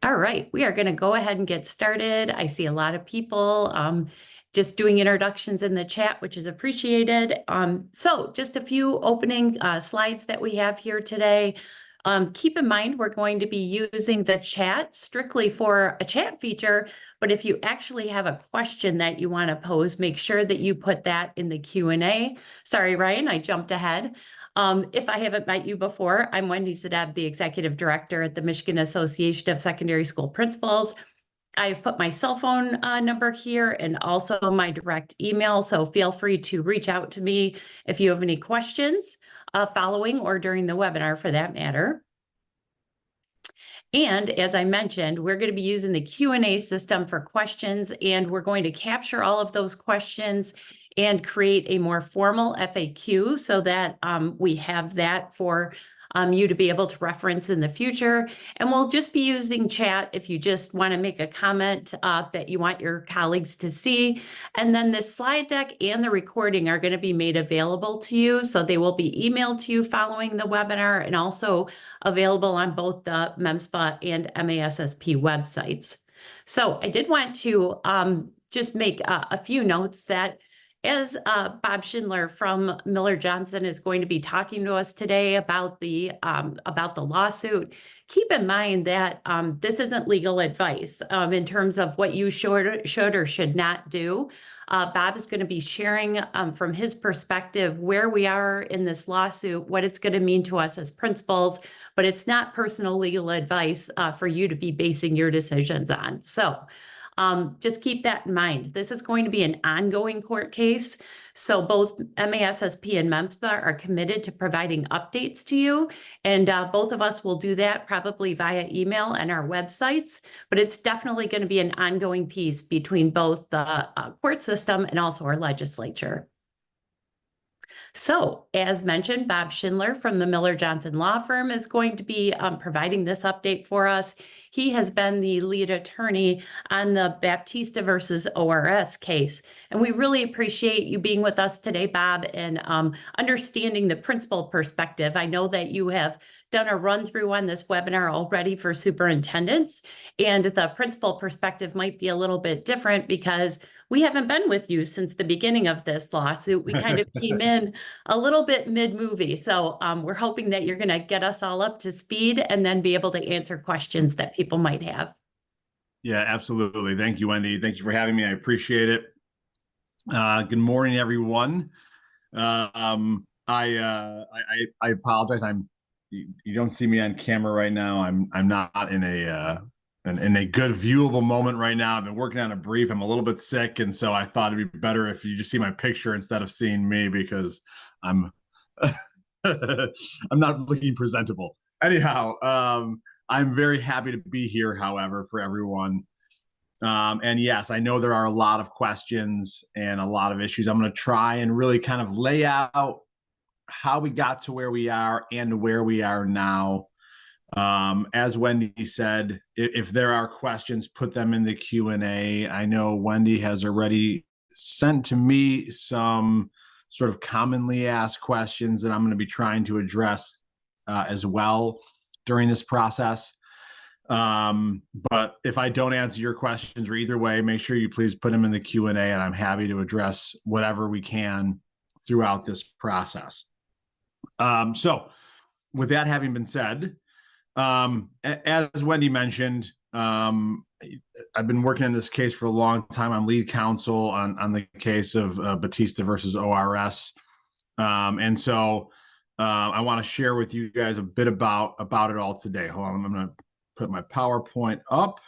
All right, we are going to go ahead and get started. I see a lot of people just doing introductions in the chat, which is appreciated. So just a few opening slides that we have here today. Keep in mind, we're going to be using the chat strictly for a chat feature, but if you actually have a question that you want to pose, make sure that you put that in the Q&A. Sorry, Ryan, I jumped ahead. If I haven't met you before, I'm Wendy Zadeb, the Executive Director at the Michigan Association of Secondary School Principals. I've put my cell phone number here and also my direct email, so feel free to reach out to me if you have any questions following or during the webinar for that matter. And as I mentioned, we're going to be using the Q&A system for questions, and we're going to capture all of those questions and create a more formal FAQ so that we have that for you to be able to reference in the future. And we'll just be using chat if you just want to make a comment that you want your colleagues to see. And then the slide deck and the recording are going to be made available to you. So they will be emailed to you following the webinar and also available on both the MPSERS and MASSP websites. So I did want to just make a few notes that as Bob Schindler from Miller Johnson is going to be talking to us today about the lawsuit, keep in mind that this isn't legal advice in terms of what you should or should not do. Bob is going to be sharing from his perspective where we are in this lawsuit, what it's going to mean to us as principals, but it's not personal legal advice for you to be basing your decisions on. So just keep that in mind. This is going to be an ongoing court case. So both MASSP and MPSERS are committed to providing updates to you. And both of us will do that probably via email and our websites. But it's definitely going to be an ongoing piece between both the court system and also our legislature. So, as mentioned, Bob Schindler from the Miller Johnson Law Firm is going to be providing this update for us. He has been the lead attorney on the Batista versus ORS case. And we really appreciate you being with us today, Bob, and understanding the principal perspective. I know that you have done a run through on this webinar already for superintendents, and the principal perspective might be a little bit different because we haven't been with you since the beginning of this lawsuit. We kind of came in a little bit mid-movie. So we're hoping that you're going to get us all up to speed and then be able to answer questions that people might have. Yeah, absolutely. Thank you, Wendy. Thank you for having me. I appreciate it. Good morning, everyone. I apologize. You don't see me on camera right now. I'm not in a good viewable moment right now. I've been working on a brief. I'm a little bit sick, and so I thought it'd be better if you just see my picture instead of seeing me because I'm I'm not looking presentable. Anyhow, I'm very happy to be here, however, for everyone. And yes, I know there are a lot of questions and a lot of issues. I'm going to try and really kind of lay out how we got to where we are and where we are now. As Wendy said, if there are questions, put them in the Q&A. I know Wendy has already sent to me some sort of commonly asked questions that I'm going to be trying to address as well during this process. But if I don't answer your questions or either way, make sure you please put them in the Q&A, and I'm happy to address whatever we can throughout this process. So with that having been said, as Wendy mentioned, I've been working on this case for a long time. I'm lead counsel on the case of Batista versus ORS. And so I want to share with you guys a bit about it all today. Hold on, I'm going to put my PowerPoint up.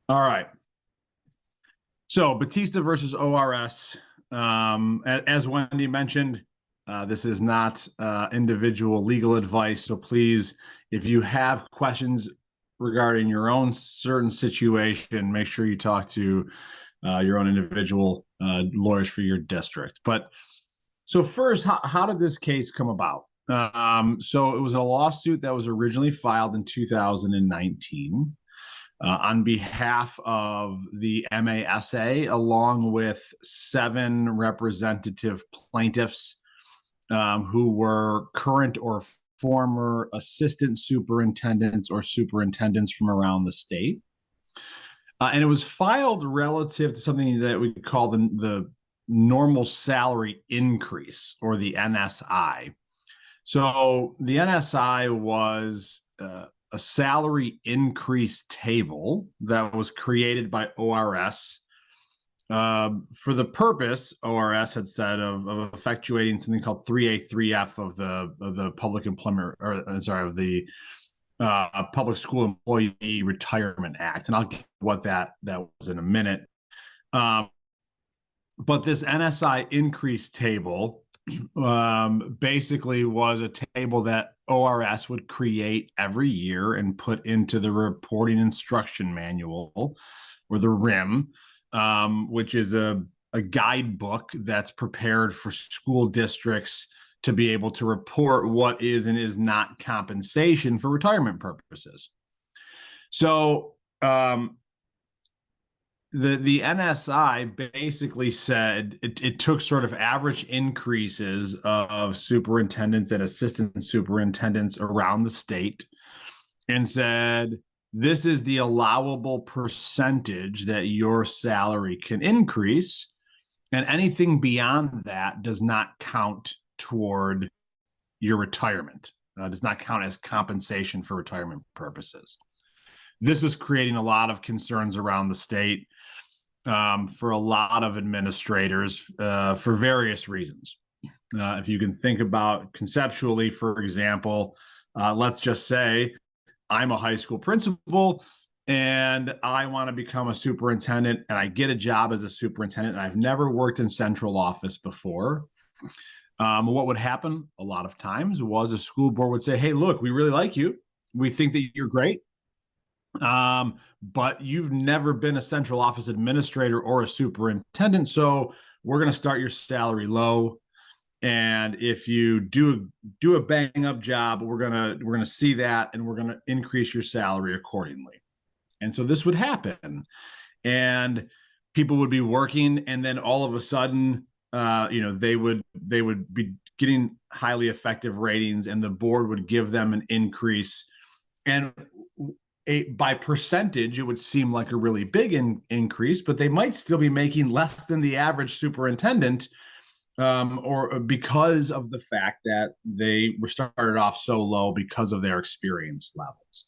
All right. So Batista versus ORS, as Wendy mentioned, this is not individual legal advice. So please, if you have questions regarding your own certain situation, make sure you talk to your own individual lawyers for your district. But so first, how did this case come about? So it was a lawsuit that was originally filed in 2019. on behalf of the MASA, along with 7 representative plaintiffs who were current or former assistant superintendents or superintendents from around the state. And it was filed relative to something that we call the normal salary increase, or the NSI. So the NSI was a salary increase table that was created by ORS for the purpose, ORS had said, of effectuating something called 3A, 3F of the Public Employment, or sorry, of the Public School Employee Retirement Act. And I'll get what that was in a minute. But this NSI increase table basically was a table that ORS would create every year and put into the reporting instruction manual, or the RIM, which is a guidebook that's prepared for school districts to be able to report what is and is not compensation for retirement purposes. So the NSI basically said it took sort of average increases of superintendents and assistant superintendents around the state and said, this is the allowable percentage that your salary can increase, and anything beyond that does not count toward your retirement, does not count as compensation for retirement purposes. This was creating a lot of concerns around the state for a lot of administrators for various reasons. If you can think about conceptually, for example, let's just say I'm a high school principal and I want to become a superintendent, and I get a job as a superintendent, and I've never worked in central office before. What would happen a lot of times was a school board would say, hey, look, we really like you. We think that you're great. But you've never been a central office administrator or a superintendent, so we're going to start your salary low. And if you do a bang up job, we're gonna see that, and we're gonna increase your salary accordingly. And so this would happen, and people would be working, and then all of a sudden, they would be getting highly effective ratings, and the board would give them an increase, and by percentage, it would seem like a really big increase, but they might still be making less than the average superintendent, or because of the fact that they were started off so low because of their experience levels.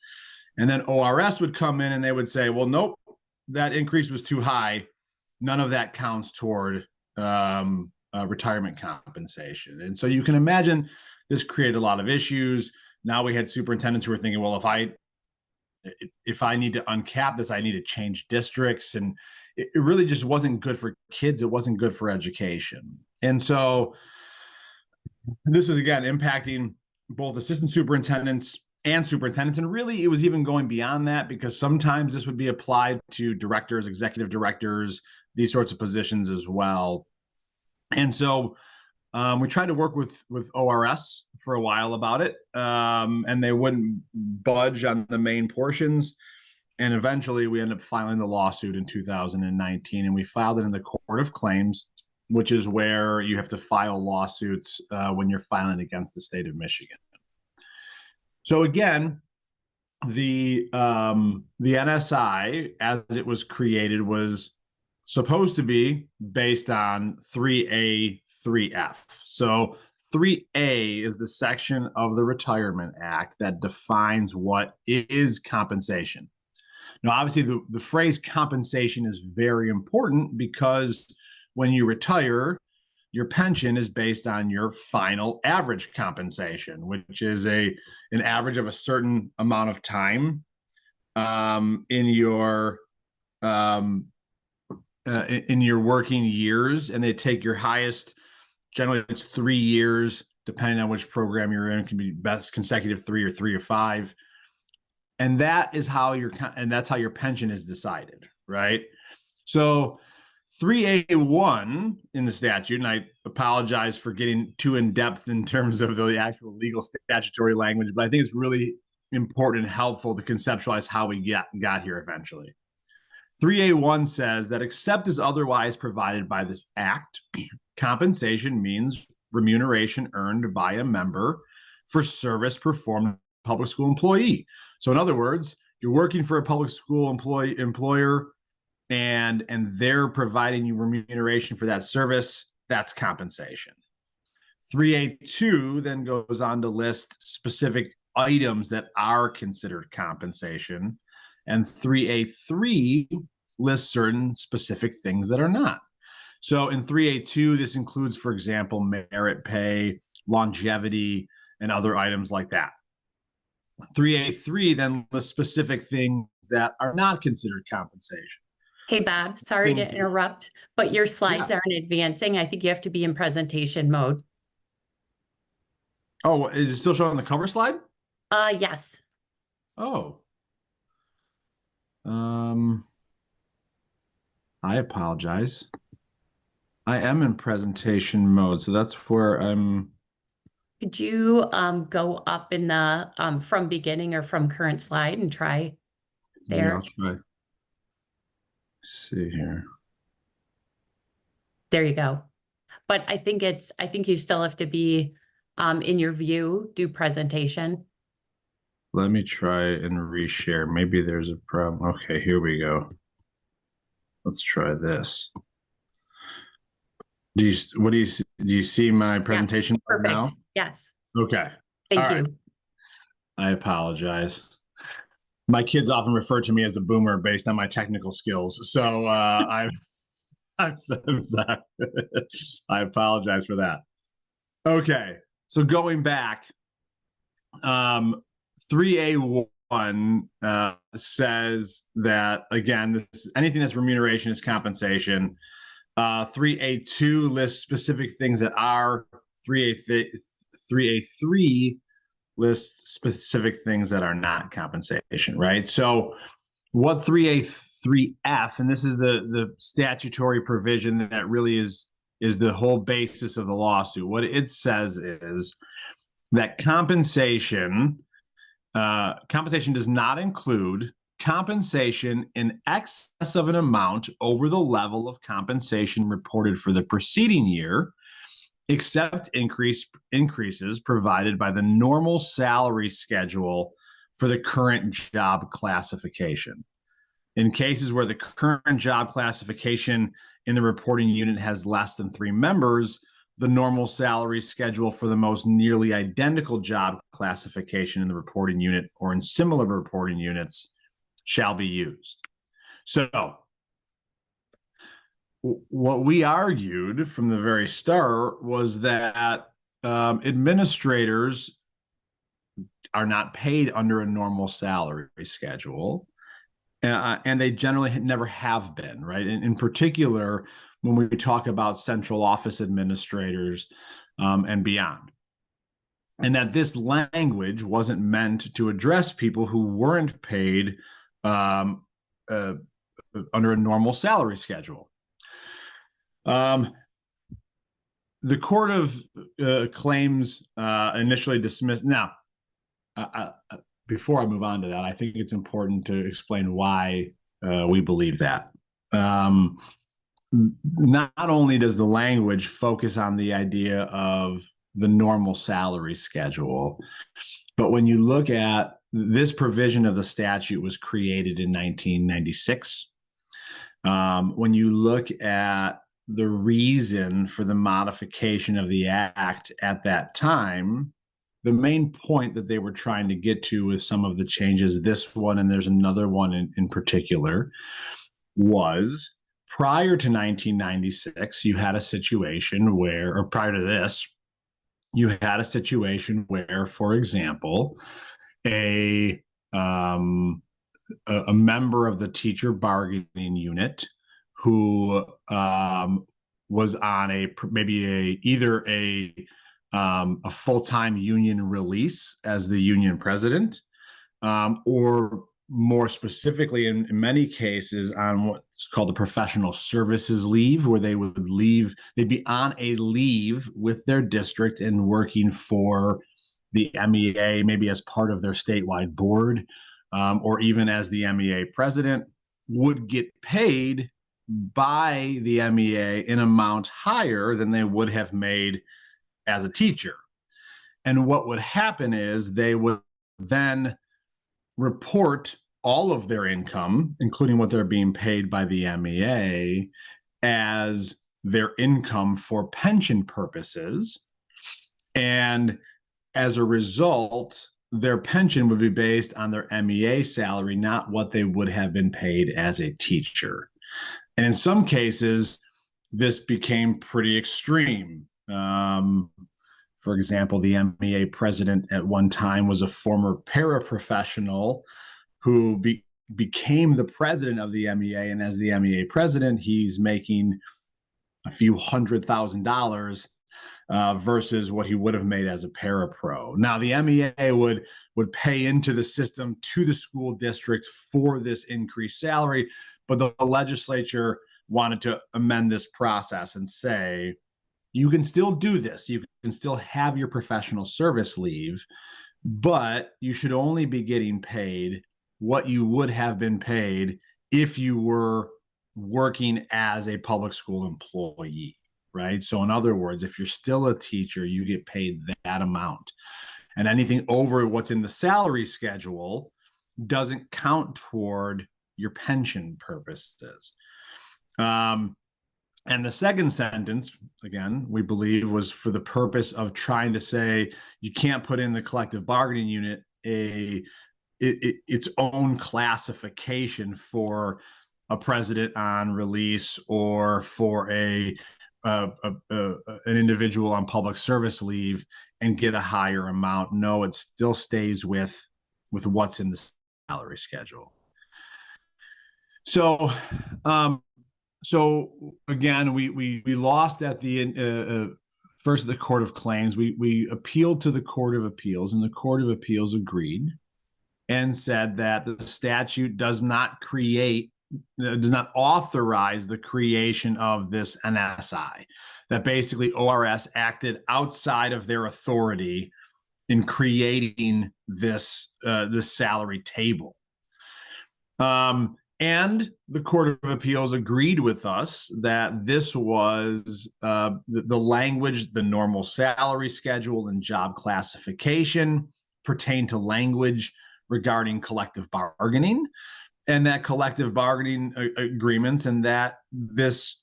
And then ORS would come in and they would say, well, nope, that increase was too high. None of that counts toward retirement compensation. And so you can imagine this created a lot of issues. Now we had superintendents who were thinking, well, if I need to uncap this, I need to change districts. And it really just wasn't good for kids. It wasn't good for education. And so this is, again, impacting both assistant superintendents and superintendents. And really, it was even going beyond that, because sometimes this would be applied to directors, executive directors, these sorts of positions as well. And so we tried to work with ORS for a while about it, and they wouldn't budge on the main portions. And eventually we ended up filing the lawsuit in 2019, and we filed it in the Court of Claims, which is where you have to file lawsuits when you're filing against the state of Michigan. So again, the NSI, as it was created, was supposed to be based on 3A, 3F. So 3A is the section of the Retirement Act that defines what is compensation. Now, obviously, the phrase compensation is very important, because when you retire, your pension is based on your final average compensation, which is an average of a certain amount of time in your working years, and they take your highest. Generally, it's 3 years, depending on which program you're in. It can be best consecutive 3 or 3 or 5. And that's how your pension is decided, right? So 3A1 in the statute, and I apologize for getting too in depth in terms of the actual legal statutory language, but I think it's really important and helpful to conceptualize how we got here eventually. 3A1 says that except as otherwise provided by this act, compensation means remuneration earned by a member for service performed by a public school employee. So in other words, you're working for a public school employer and they're providing you remuneration for that service. That's compensation. 3A2 then goes on to list specific items that are considered compensation. And 3A3 lists certain specific things that are not. So in 3A2, this includes, for example, merit pay, longevity, and other items like that. 3A3 then lists specific things that are not considered compensation. Hey, Bob, sorry to interrupt, but your slides aren't advancing. I think you have to be in presentation mode. Oh, is it still showing the cover slide? Yes. Oh. I apologize. I am in presentation mode, so that's where I'm. Could you go up in the from beginning or from current slide and try there? Yeah, I'll try. Let's see here. There you go. But I think you still have to be in your view, do presentation. Let me try and reshare. Maybe there's a problem. Okay, here we go. Let's try this. Do you see my presentation perfect now? Yes. Okay. Thank you. I apologize. My kids often refer to me as a boomer based on my technical skills. So I'm sorry. I apologize for that. Okay. So going back, 3A1 says that, again, anything that's remuneration is compensation. 3A2 lists specific things that are. 3A3 lists specific things that are not compensation, right? So what 3A3F, and this is the statutory provision that really is the whole basis of the lawsuit. What it says is that compensation does not include compensation in excess of an amount over the level of compensation reported for the preceding year, except increases provided by the normal salary schedule for the current job classification. In cases where the current job classification in the reporting unit has less than 3 members, the normal salary schedule for the most nearly identical job classification in the reporting unit or in similar reporting units shall be used. So what we argued from the very start was that administrators are not paid under a normal salary schedule, and they generally never have been, right? And in particular, when we talk about central office administrators and beyond. And that this language wasn't meant to address people who weren't paid under a normal salary schedule. The Court of Claims initially dismissed. Now, before I move on to that, I think it's important to explain why we believe that. Not only does the language focus on the idea of the normal salary schedule, but when you look at this provision of the statute was created in 1996. When you look at the reason for the modification of the act at that time, the main point that they were trying to get to with some of the changes, this one, and there's another one in particular, was prior to 1996, you had a situation where, or prior to this, you had a situation where, for example, a member of the teacher bargaining unit who was on either a full-time union release as the union president, or more specifically, in many cases, on what's called the professional services leave, where they would leave, they'd be on a leave with their district and working for the MEA, maybe as part of their statewide board, or even as the MEA president, would get paid by the MEA in amount higher than they would have made as a teacher. And what would happen is they would then report all of their income, including what they're being paid by the MEA, as their income for pension purposes. And as a result, their pension would be based on their MEA salary, not what they would have been paid as a teacher. And in some cases, this became pretty extreme. For example, the MEA president at one time was a former paraprofessional who became the president of the MEA. And as the MEA president, he's making a few $100,000 versus what he would have made as a parapro. Now, the MEA would pay into the system to the school districts for this increased salary, but the legislature wanted to amend this process and say, you can still do this. You can still have your professional service leave, but you should only be getting paid what you would have been paid if you were working as a public school employee, right? So in other words, if you're still a teacher, you get paid that amount. And anything over what's in the salary schedule doesn't count toward your pension purposes. And the second sentence, again, we believe was for the purpose of trying to say you can't put in the collective bargaining unit its own classification for a president on release or for an individual on public service leave and get a higher amount. No, it still stays with what's in the salary schedule. So, so again, we lost at the first the Court of Claims. We appealed to the Court of Appeals, and the Court of Appeals agreed and said that the statute does not authorize the creation of this NSI. That basically ORS acted outside of their authority in creating this salary table. And the Court of Appeals agreed with us that this was the language, the normal salary schedule and job classification pertain to language regarding collective bargaining, and that collective bargaining agreements and that this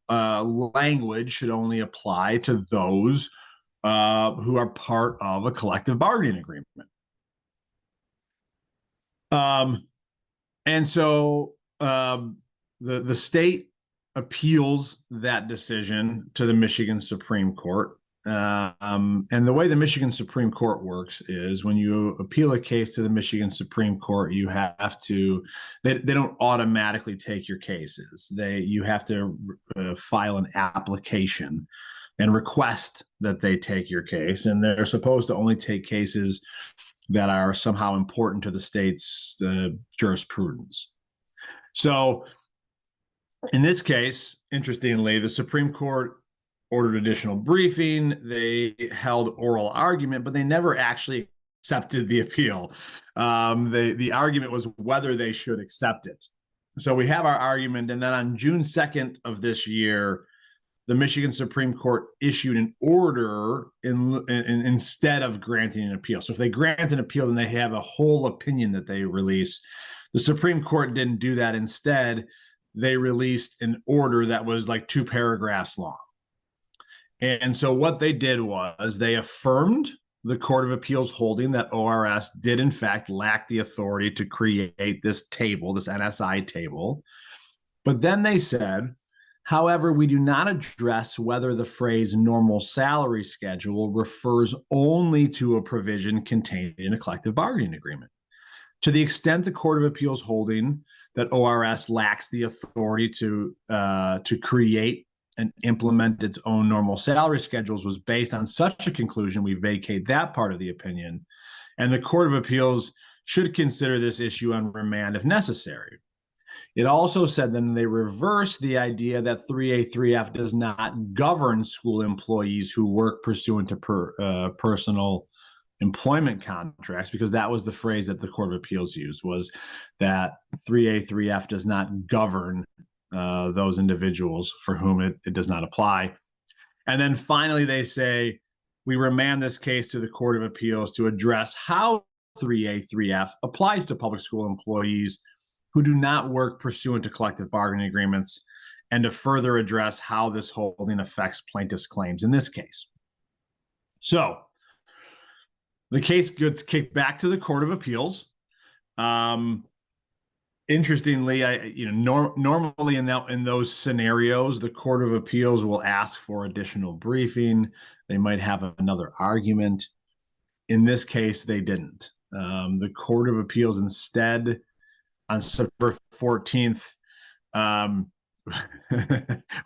language should only apply to those who are part of a collective bargaining agreement. And so the state appeals that decision to the Michigan Supreme Court. And the way the Michigan Supreme Court works is when you appeal a case to the Michigan Supreme Court, you have to, they don't automatically take your cases. You have to file an application and request that they take your case. And they're supposed to only take cases that are somehow important to the state's jurisprudence. So in this case, interestingly, the Supreme Court ordered additional briefing. They held oral argument, but they never actually accepted the appeal. The argument was whether they should accept it. So we have our argument, and then on June 2nd of this year, the Michigan Supreme Court issued an order instead of granting an appeal. So if they grant an appeal, then they have a whole opinion that they release. The Supreme Court didn't do that. Instead, they released an order that was like 2 paragraphs long. And so what they did was they affirmed the Court of Appeals holding that ORS did in fact lack the authority to create this table, this NSI table. But then they said, however, we do not address whether the phrase normal salary schedule refers only to a provision contained in a collective bargaining agreement. To the extent the Court of Appeals holding that ORS lacks the authority to create and implement its own normal salary schedules was based on such a conclusion, we vacate that part of the opinion. And the Court of Appeals should consider this issue on remand if necessary. It also said then they reversed the idea that 3A, 3F does not govern school employees who work pursuant to personal employment contracts, because that was the phrase that the Court of Appeals used, was that 3A, 3F does not govern those individuals for whom it does not apply. And then finally, they say, we remand this case to the Court of Appeals to address how 3A, 3F applies to public school employees who do not work pursuant to collective bargaining agreements, and to further address how this holding affects plaintiffs' claims in this case. So the case gets kicked back to the Court of Appeals. Interestingly, normally in those scenarios, the Court of Appeals will ask for additional briefing. They might have another argument. In this case, they didn't. The Court of Appeals instead, on September 14th,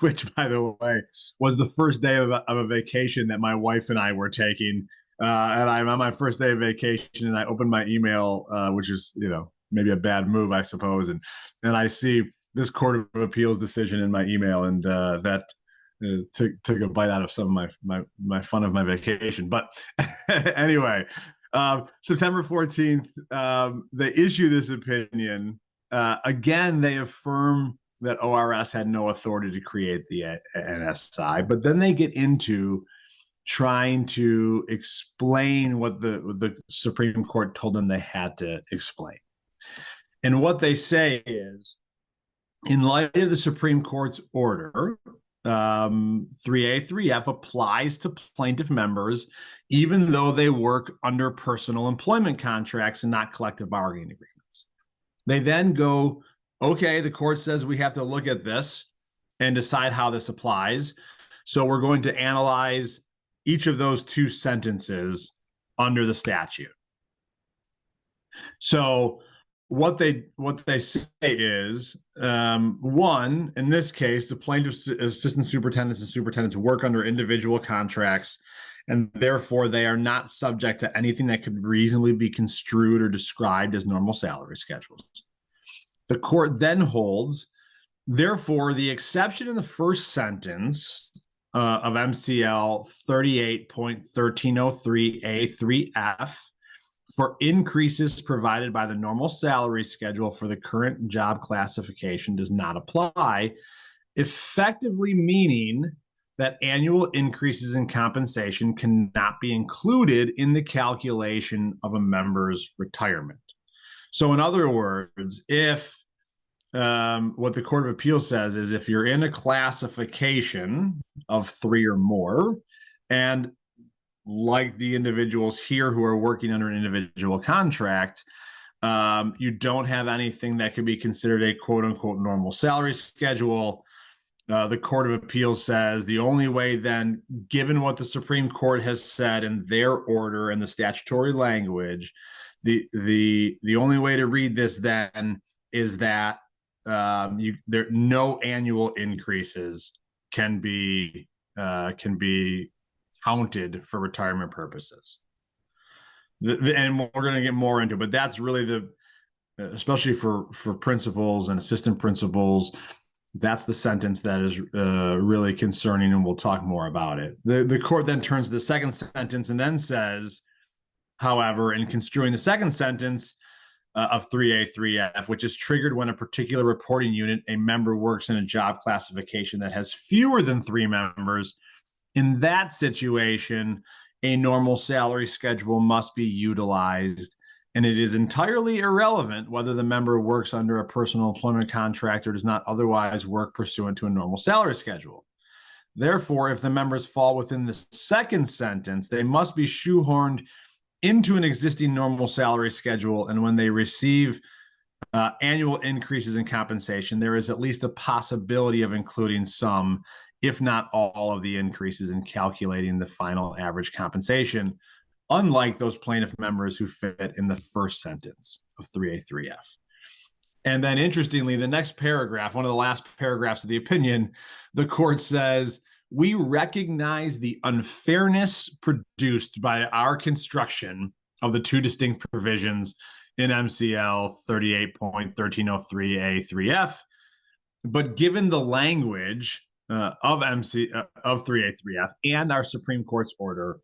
which, by the way, was the first day of a vacation that my wife and I were taking. And I'm on my first day of vacation, and I opened my email, which is, maybe a bad move, I suppose. And I see this Court of Appeals decision in my email, and that took a bite out of some of my fun of my vacation. But anyway, September 14th, they issue this opinion. Again, they affirm that ORS had no authority to create the NSI, but then they get into trying to explain what the Supreme Court told them they had to explain. And what they say is, in light of the Supreme Court's order, 3A, 3F applies to plaintiff members, even though they work under personal employment contracts and not collective bargaining agreements. They then go, okay, the court says we have to look at this and decide how this applies. So we're going to analyze each of those two sentences under the statute. So what they say is, one, in this case, the plaintiff's assistant superintendents and superintendents work under individual contracts, and therefore they are not subject to anything that could reasonably be construed or described as normal salary schedules. The court then holds, therefore, the exception in the first sentence of MCL 38.1303A3F for increases provided by the normal salary schedule for the current job classification does not apply, effectively meaning that annual increases in compensation cannot be included in the calculation of a member's retirement. So in other words, if what the Court of Appeals says is, if you're in a classification of 3 or more, and like the individuals here who are working under an individual contract, you don't have anything that could be considered a quote unquote normal salary schedule. The Court of Appeals says the only way then, given what the Supreme Court has said in their order and the statutory language, the only way to read this then is that no annual increases can be counted for retirement purposes. And we're going to get more into it, but that's really especially for principals and assistant principals, that's the sentence that is really concerning, and we'll talk more about it. The court then turns to the second sentence and then says, however, in construing the second sentence of 3A, 3F, which is triggered when a particular reporting unit, a member works in a job classification that has fewer than 3 members, in that situation, a normal salary schedule must be utilized, and it is entirely irrelevant whether the member works under a personal employment contract or does not otherwise work pursuant to a normal salary schedule. Therefore, if the members fall within the second sentence, they must be shoehorned into an existing normal salary schedule, and when they receive annual increases in compensation, there is at least a possibility of including some, if not all, of the increases in calculating the final average compensation, unlike those plaintiff members who fit in the first sentence of 3A, 3F. And then interestingly, the next paragraph, one of the last paragraphs of the opinion, the court says, we recognize the unfairness produced by our construction of the two distinct provisions in MCL 38.1303A3F, but given the language of 3A, 3F and our Supreme Court's order,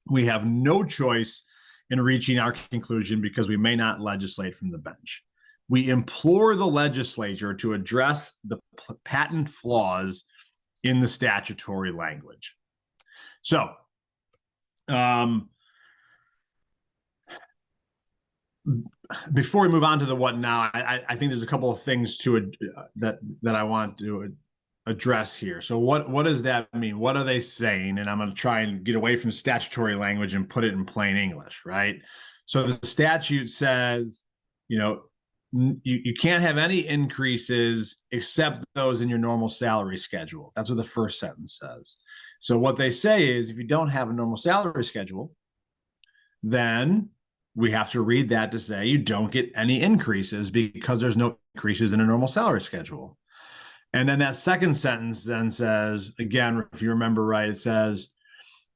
we have no choice in reaching our conclusion because we may not legislate from the bench. We implore the legislature to address the patent flaws in the statutory language. So, before we move on to the what now, I think there's a couple of things to that I want to address here. So what does that mean? What are they saying? And I'm going to try and get away from statutory language and put it in plain English, right? So the statute says, you know, you can't have any increases except those in your normal salary schedule. That's what the first sentence says. So what they say is if you don't have a normal salary schedule, then we have to read that to say you don't get any increases because there's no increases in a normal salary schedule. And then that second sentence then says, again, if you remember right, it says,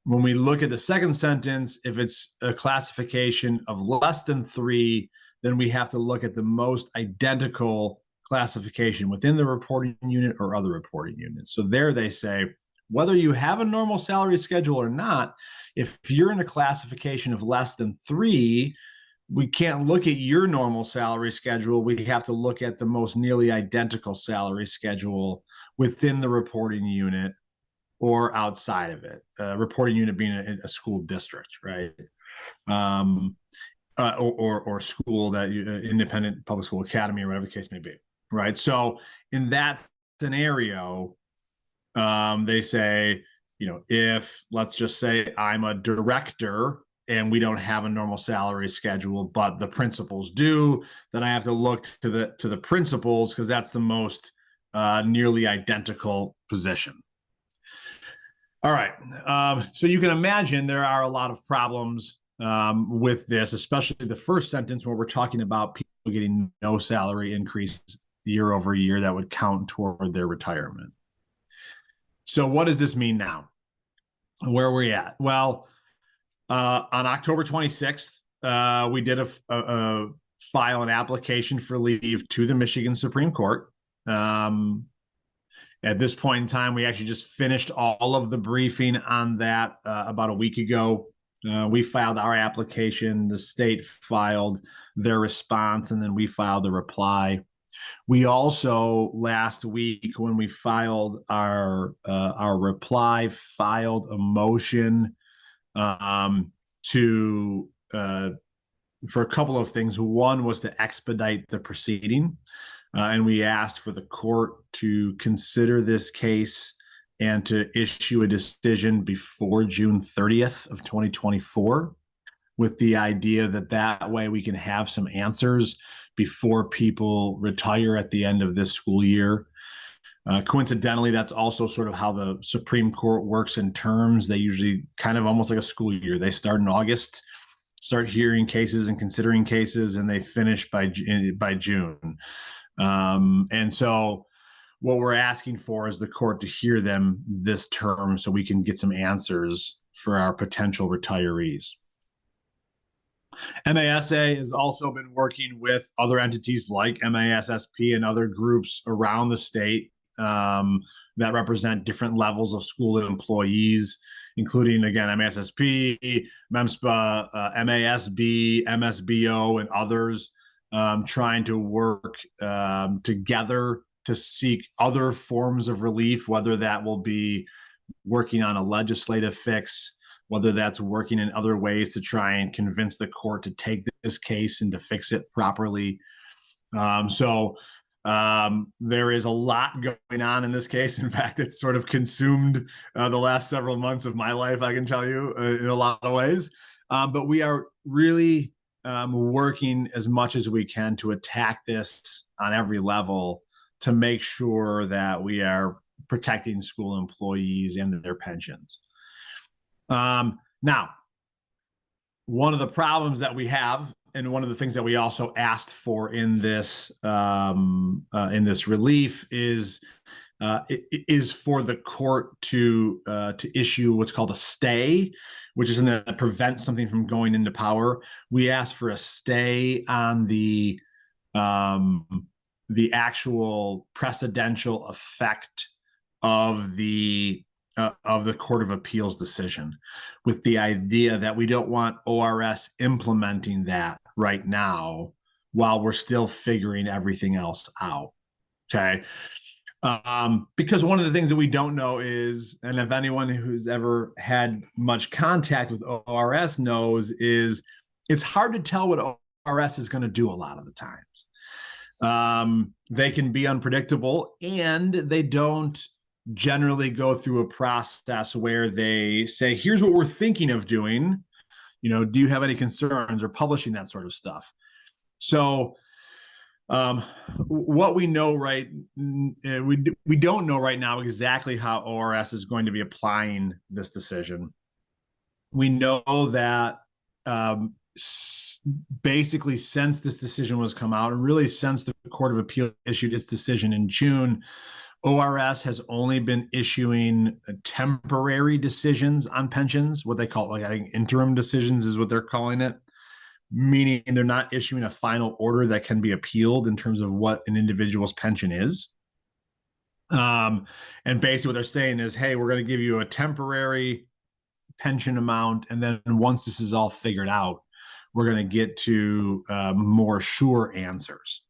when we look at the second sentence, if it's a classification of less than 3, then we have to look at the most identical classification within the reporting unit or other reporting units. So there they say, whether you have a normal salary schedule or not, if you're in a classification of less than 3, we can't look at your normal salary schedule. We have to look at the most nearly identical salary schedule within the reporting unit or outside of it. Reporting unit being a school district, right? Or school that independent public school academy or whatever the case may be, right? So in that scenario, they say, you know, if let's just say I'm a director and we don't have a normal salary schedule, but the principals do, then I have to look to the principals because that's the most nearly identical position. All right. So you can imagine there are a lot of problems with this, especially the first sentence where we're talking about people getting no salary increases year over year that would count toward their retirement. So what does this mean now? Where are we at? Well, on October 26th, we did file an application for leave to the Michigan Supreme Court. At this point in time, we actually just finished all of the briefing on that about a week ago. We filed our application, the state filed their response, and then we filed the reply. We also last week, when we filed our reply, filed a motion for a couple of things. One was to expedite the proceeding, and we asked for the court to consider this case and to issue a decision before June 30th of 2024, with the idea that way we can have some answers before people retire at the end of this school year. Coincidentally, that's also sort of how the Supreme Court works in terms. They usually kind of almost like a school year. They start in August, start hearing cases and considering cases, and they finish by June. And so what we're asking for is the court to hear them this term so we can get some answers for our potential retirees. MASA has also been working with other entities like MASSP and other groups around the state that represent different levels of school employees, including, again, MASSP, MEMSPA, MASB, MSBO, and others, trying to work together to seek other forms of relief, whether that will be working on a legislative fix, whether that's working in other ways to try and convince the court to take this case and to fix it properly. So there is a lot going on in this case. In fact, it's sort of consumed the last several months of my life, I can tell you, in a lot of ways. But we are really working as much as we can to attack this on every level to make sure that we are protecting school employees and their pensions. Now, one of the problems that we have, and one of the things that we also asked for in this relief is for the court to issue what's called a stay, which is something that prevents something from going into power. We asked for a stay on the actual precedential effect of the of the Court of Appeals decision, with the idea that we don't want ORS implementing that right now while we're still figuring everything else out. Okay. Because one of the things that we don't know is, and if anyone who's ever had much contact with ORS knows, is it's hard to tell what ORS is going to do a lot of the times. They can be unpredictable, and they don't generally go through a process where they say, here's what we're thinking of doing. Do you have any concerns, or publishing that sort of stuff? So what we know, we don't know right now exactly how ORS is going to be applying this decision. We know that basically since this decision was come out, and really since the Court of Appeal issued its decision in June, ORS has only been issuing temporary decisions on pensions, what they call, I think interim decisions is what they're calling it, meaning they're not issuing a final order that can be appealed in terms of what an individual's pension is. And basically what they're saying is, hey, we're going to give you a temporary pension amount, and then once this is all figured out, we're going to get to more sure answers.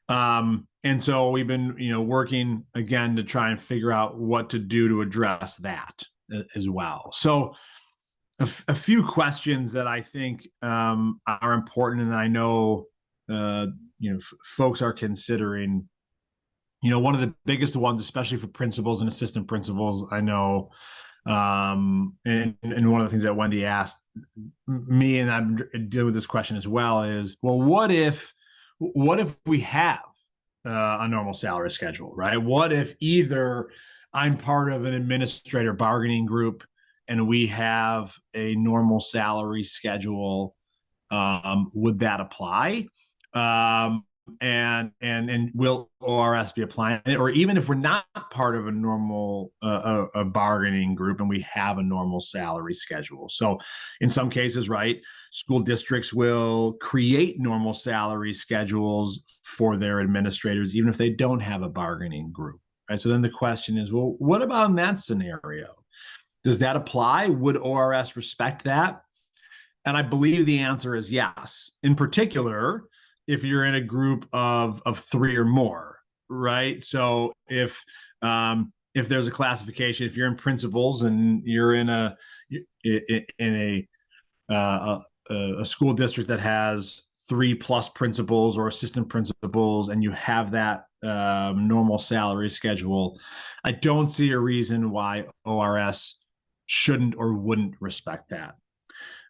And so we've been, working again to try and figure out what to do to address that as well. So a few questions that I think are important, and that I know folks are considering. One of the biggest ones, especially for principals and assistant principals, I know, and one of the things that Wendy asked me, and I'm dealing with this question as well, is, well, what if we have a normal salary schedule, right? What if either I'm part of an administrator bargaining group and we have a normal salary schedule? Would that apply? And will ORS be applying it? Or even if we're not part of a normal a bargaining group and we have a normal salary schedule. So in some cases, right, school districts will create normal salary schedules for their administrators, even if they don't have a bargaining group, right? So then the question is, well, what about in that scenario? Does that apply? Would ORS respect that? And I believe the answer is yes. In particular, if you're in a group of three or more, right? So if there's a classification, if you're in principals and you're in a school district that has 3+ principals or assistant principals, and you have that normal salary schedule, I don't see a reason why ORS shouldn't or wouldn't respect that.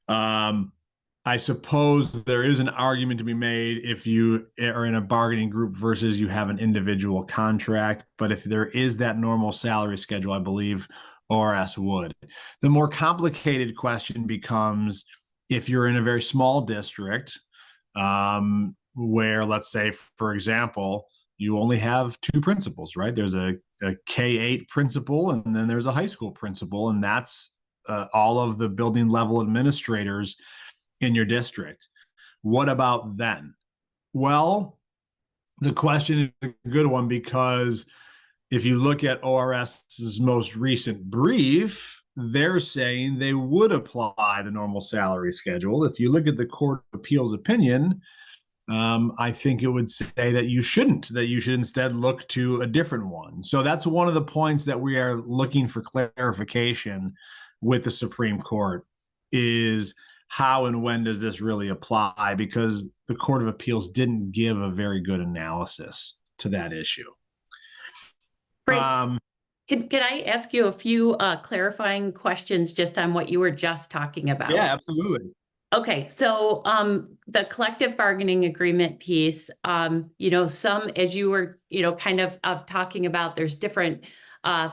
I suppose there is an argument to be made if you are in a bargaining group versus you have an individual contract. But if there is that normal salary schedule, I believe ORS would. The more complicated question becomes if you're in a very small district where, let's say, for example, you only have 2 principals, right? There's a K-8 principal, and then there's a high school principal, and that's all of the building level administrators in your district. What about then? Well, the question is a good one, because if you look at ORS's most recent brief, they're saying they would apply the normal salary schedule. If you look at the Court of Appeals opinion, I think it would say that you shouldn't, that you should instead look to a different one. So that's one of the points that we are looking for clarification with the Supreme Court, is how and when does this really apply? Because the Court of Appeals didn't give a very good analysis to that issue. Right. Can I ask you a few clarifying questions just on what you were just talking about? Yeah, absolutely. Okay, so the collective bargaining agreement piece, some, as you were, kind of talking about, there's different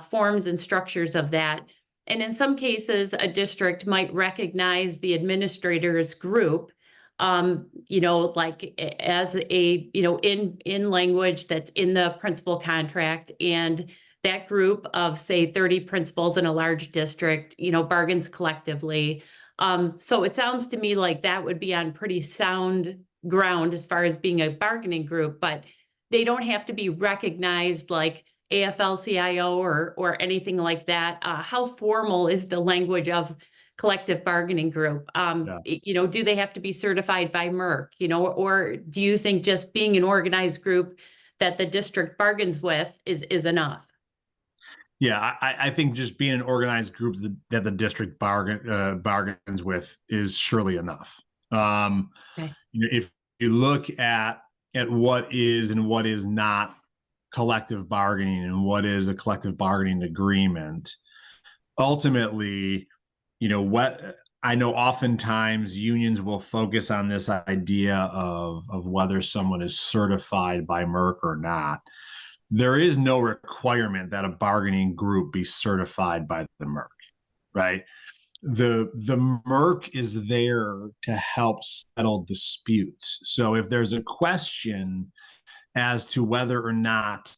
forms and structures of that. And in some cases, a district might recognize the administrators group, like as a, in language that's in the principal contract, and that group of, say, 30 principals in a large district, bargains collectively. So it sounds to me like that would be on pretty sound ground as far as being a bargaining group, but they don't have to be recognized like AFL-CIO or anything like that, how formal is the language of collective bargaining group? Do they have to be certified by Merck, or do you think just being an organized group that the district bargains with is enough? Yeah, I think just being an organized group that the district bargains with is surely enough. Okay. If you look at what is and what is not collective bargaining and what is a collective bargaining agreement, ultimately, what I know oftentimes unions will focus on this idea of whether someone is certified by Merck or not. There is no requirement that a bargaining group be certified by the Merck, right? The Merck is there to help settle disputes. So if there's a question as to whether or not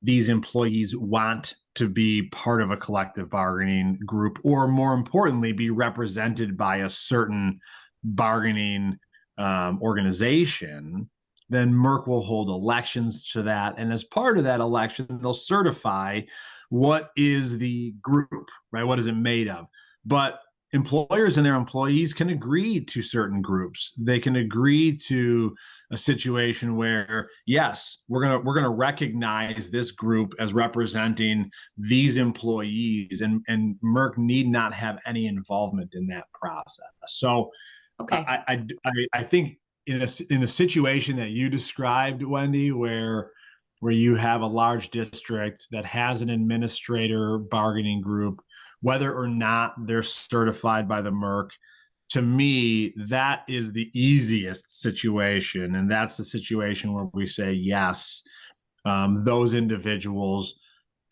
these employees want to be part of a collective bargaining group, or more importantly, be represented by a certain bargaining organization, then Merck will hold elections to that. And as part of that election, they'll certify what is the group, right? What is it made of? But employers and their employees can agree to certain groups. They can agree to a situation where, yes, we're gonna recognize this group as representing these employees, and Merck need not have any involvement in that process. So, Okay. I think in a situation that you described, Wendy, where you have a large district that has an administrator bargaining group, whether or not they're certified by the Merck, to me, that is the easiest situation. And that's the situation where we say, yes, those individuals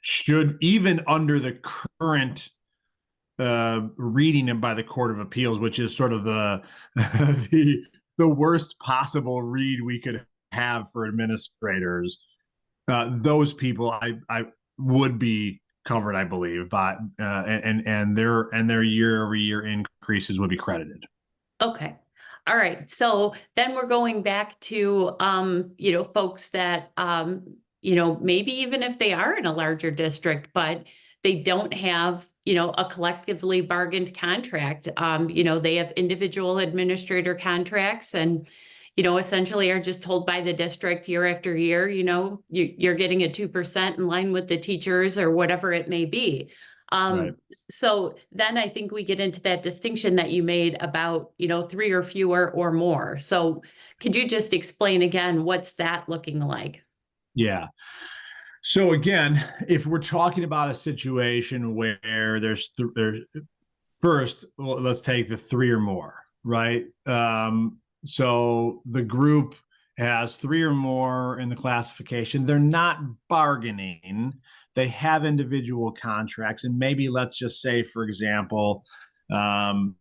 should, even under the current reading by the Court of Appeals, which is sort of the the worst possible read we could have for administrators, those people I would be covered, I believe, by and their year-over-year increases would be credited. Okay. All right. So then we're going back to, folks that, maybe even if they are in a larger district, but they don't have, a collectively bargained contract. They have individual administrator contracts and, essentially are just told by the district year after year, you're getting a 2% in line with the teachers or whatever it may be. Right. So then I think we get into that distinction that you made about, 3 or fewer or more. So could you just explain again, what's that looking like? Yeah. So again, if we're talking about a situation where there's first, well, let's take the 3 or more, right? So the group has 3 or more in the classification. They're not bargaining. They have individual contracts, and maybe let's just say, for example, their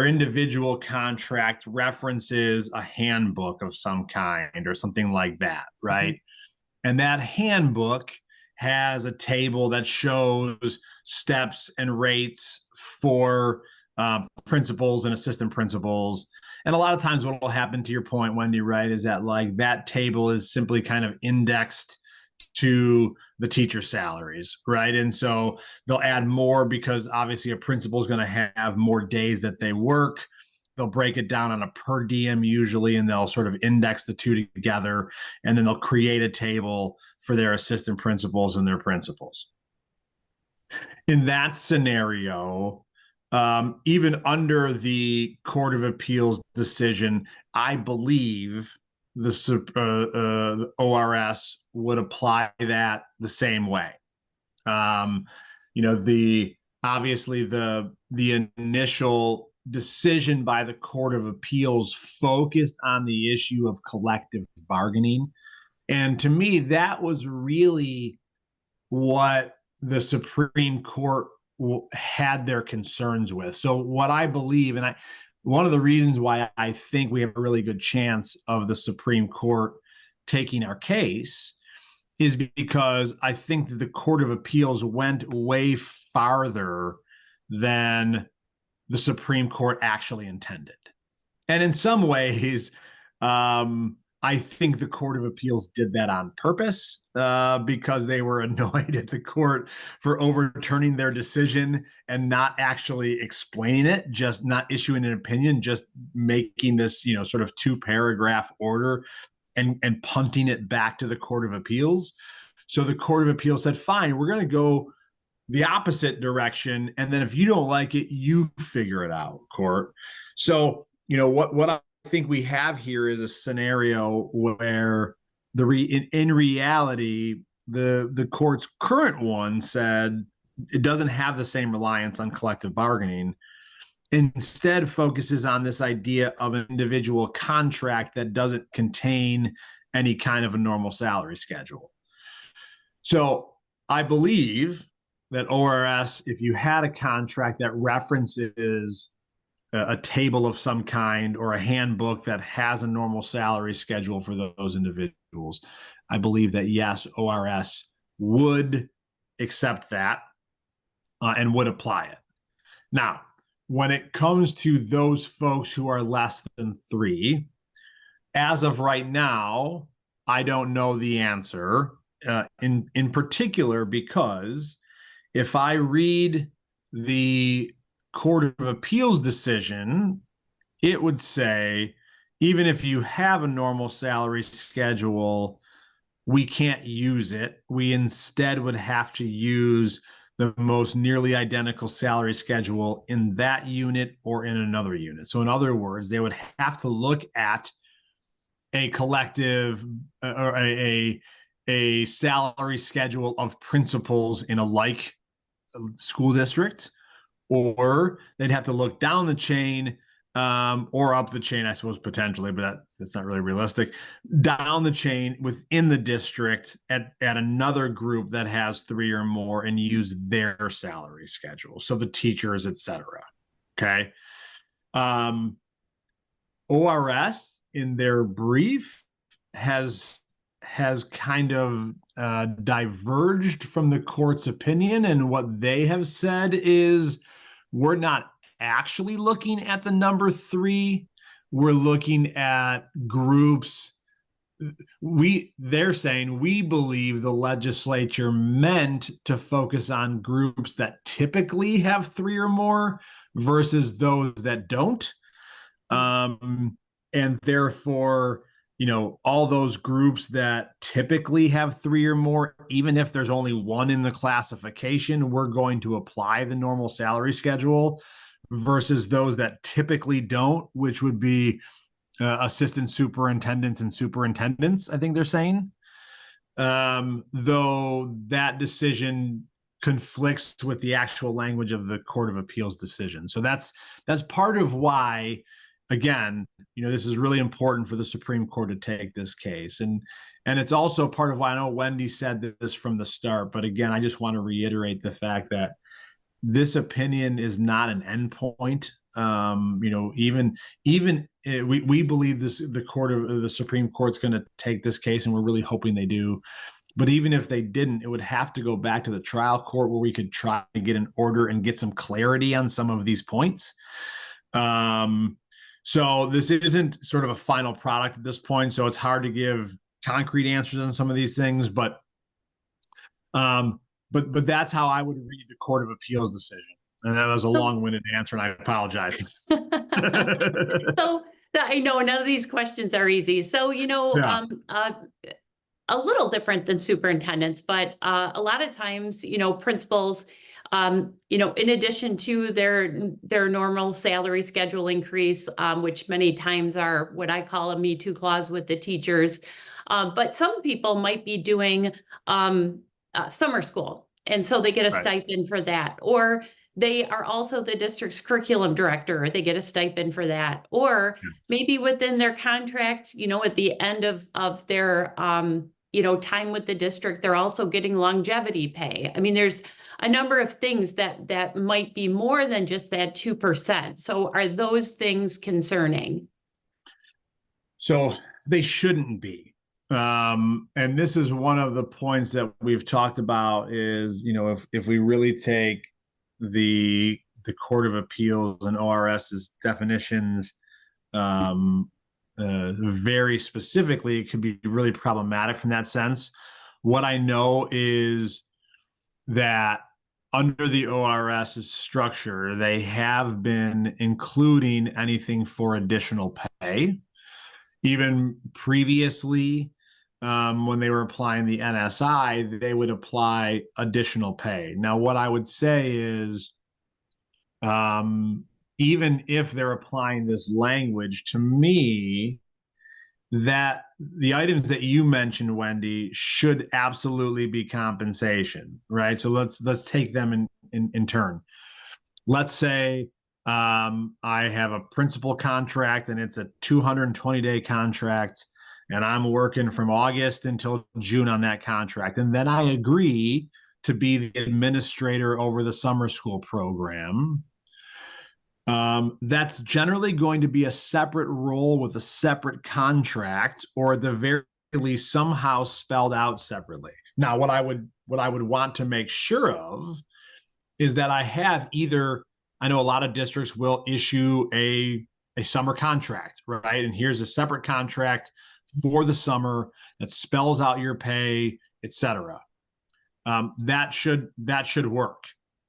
individual contract references a handbook of some kind or something like that, right? Mm-hmm. And that handbook has a table that shows steps and rates for principals and assistant principals. And a lot of times what will happen, to your point, Wendy, right, is that like that table is simply kind of indexed to the teacher salaries, right? And so they'll add more because obviously a principal is going to have more days that they work. They'll break it down on a per diem usually, and they'll sort of index the two together, and then they'll create a table for their assistant principals and their principals. In that scenario, even under the Court of Appeals decision, I believe the ORS would apply that the same way. Obviously the initial decision by the Court of Appeals focused on the issue of collective bargaining. And to me, that was really what the Supreme Court had their concerns with. So what I believe, and one of the reasons why I think we have a really good chance of the Supreme Court taking our case is because I think that the Court of Appeals went way farther than the Supreme Court actually intended. And in some ways, I think the Court of Appeals did that on purpose because they were annoyed at the court for overturning their decision and not actually explaining it, just not issuing an opinion, just making this, sort of 2-paragraph order and punting it back to the Court of Appeals. So the Court of Appeals said, fine, we're going to go the opposite direction. And then if you don't like it, you figure it out, court. So, what I think we have here is a scenario where in reality, the court's current one said it doesn't have the same reliance on collective bargaining. Instead focuses on this idea of an individual contract that doesn't contain any kind of a normal salary schedule. So I believe that ORS, if you had a contract that references a table of some kind or a handbook that has a normal salary schedule for those individuals, I believe that yes, ORS would accept that and would apply it. Now, when it comes to those folks who are less than 3, as of right now, I don't know the answer in particular, because if I read the Court of Appeals decision, it would say, even if you have a normal salary schedule, we can't use it. We instead would have to use the most nearly identical salary schedule in that unit or in another unit. So in other words, they would have to look at a collective or a salary schedule of principals in a like school district, or they'd have to look down the chain or up the chain, I suppose, potentially, but that's not really realistic, down the chain within the district at another group that has 3 or more and use their salary schedule. So the teachers, et cetera. Okay. ORS in their brief has kind of diverged from the court's opinion, and what they have said is we're not actually looking at the number 3. We're looking at groups. They're saying we believe the legislature meant to focus on groups that typically have 3 or more versus those that don't. And therefore, all those groups that typically have 3 or more, even if there's only 1 in the classification, we're going to apply the normal salary schedule versus those that typically don't, which would be assistant superintendents and superintendents, I think they're saying. Though that decision conflicts with the actual language of the Court of Appeals decision. So that's part of why, again, this is really important for the Supreme Court to take this case. And it's also part of why I know Wendy said this from the start, but again, I just want to reiterate the fact that this opinion is not an endpoint. We believe the Supreme Court's going to take this case, and we're really hoping they do. But even if they didn't, it would have to go back to the trial court where we could try to get an order and get some clarity on some of these points. So this isn't sort of a final product at this point, so it's hard to give concrete answers on some of these things, but that's how I would read the Court of Appeals decision. And that was a long-winded answer, and I apologize. So I know none of these questions are easy. So, Yeah. A little different than superintendents, but a lot of times, principals, in addition to their normal salary schedule increase, which many times are what I call a Me Too clause with the teachers, but some people might be doing summer school, and so they get a stipend for that, or they are also the district's curriculum director, they get a stipend for that, or maybe within their contract, at the end of their time with the district, they're also getting longevity pay. I mean, there's a number of things that might be more than just that 2%. So are those things concerning? So they shouldn't be. And this is one of the points that we've talked about is, if we really take the Court of Appeals and ORS's definitions very specifically, it could be really problematic from that sense. What I know is that under the ORS structure, they have been including anything for additional pay. Even previously, when they were applying the NSI, they would apply additional pay. Now, what I would say is, even if they're applying this language, to me, that the items that you mentioned, Wendy, should absolutely be compensation, right? So let's take them in turn. Let's say I have a principal contract and it's a 220-day contract, and I'm working from August until June on that contract. And then I agree to be the administrator over the summer school program. That's generally going to be a separate role with a separate contract, or at the very least somehow spelled out separately. Now, what I would want to make sure of is that I have either, I know a lot of districts will issue a summer contract, right? And here's a separate contract for the summer that spells out your pay, etc. That should work,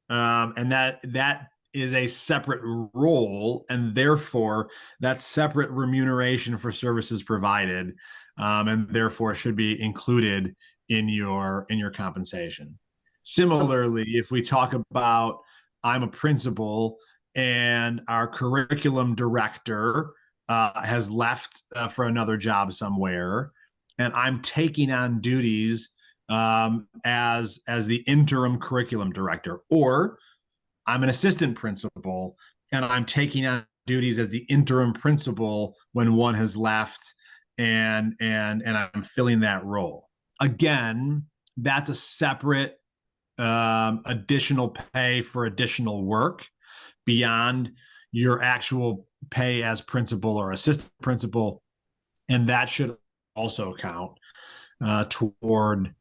and that is a separate role, and therefore that separate remuneration for services provided, and therefore should be included in your compensation. Similarly, if we talk about, I'm a principal and our curriculum director has left for another job somewhere, and I'm taking on duties as the interim curriculum director, or I'm an assistant principal and I'm taking on duties as the interim principal when one has left, and I'm filling that role. Again, that's a separate additional pay for additional work beyond your actual pay as principal or assistant principal, and that should also count toward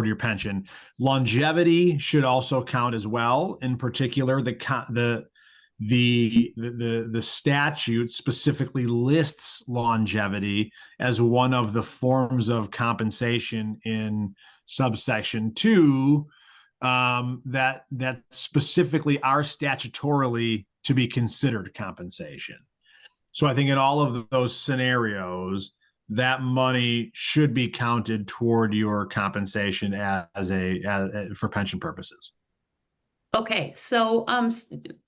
your pension. Longevity should also count as well. In particular, the statute specifically lists longevity as one of the forms of compensation in subsection 2 that specifically are statutorily to be considered compensation. So I think in all of those scenarios, that money should be counted toward your compensation as for pension purposes. Okay, so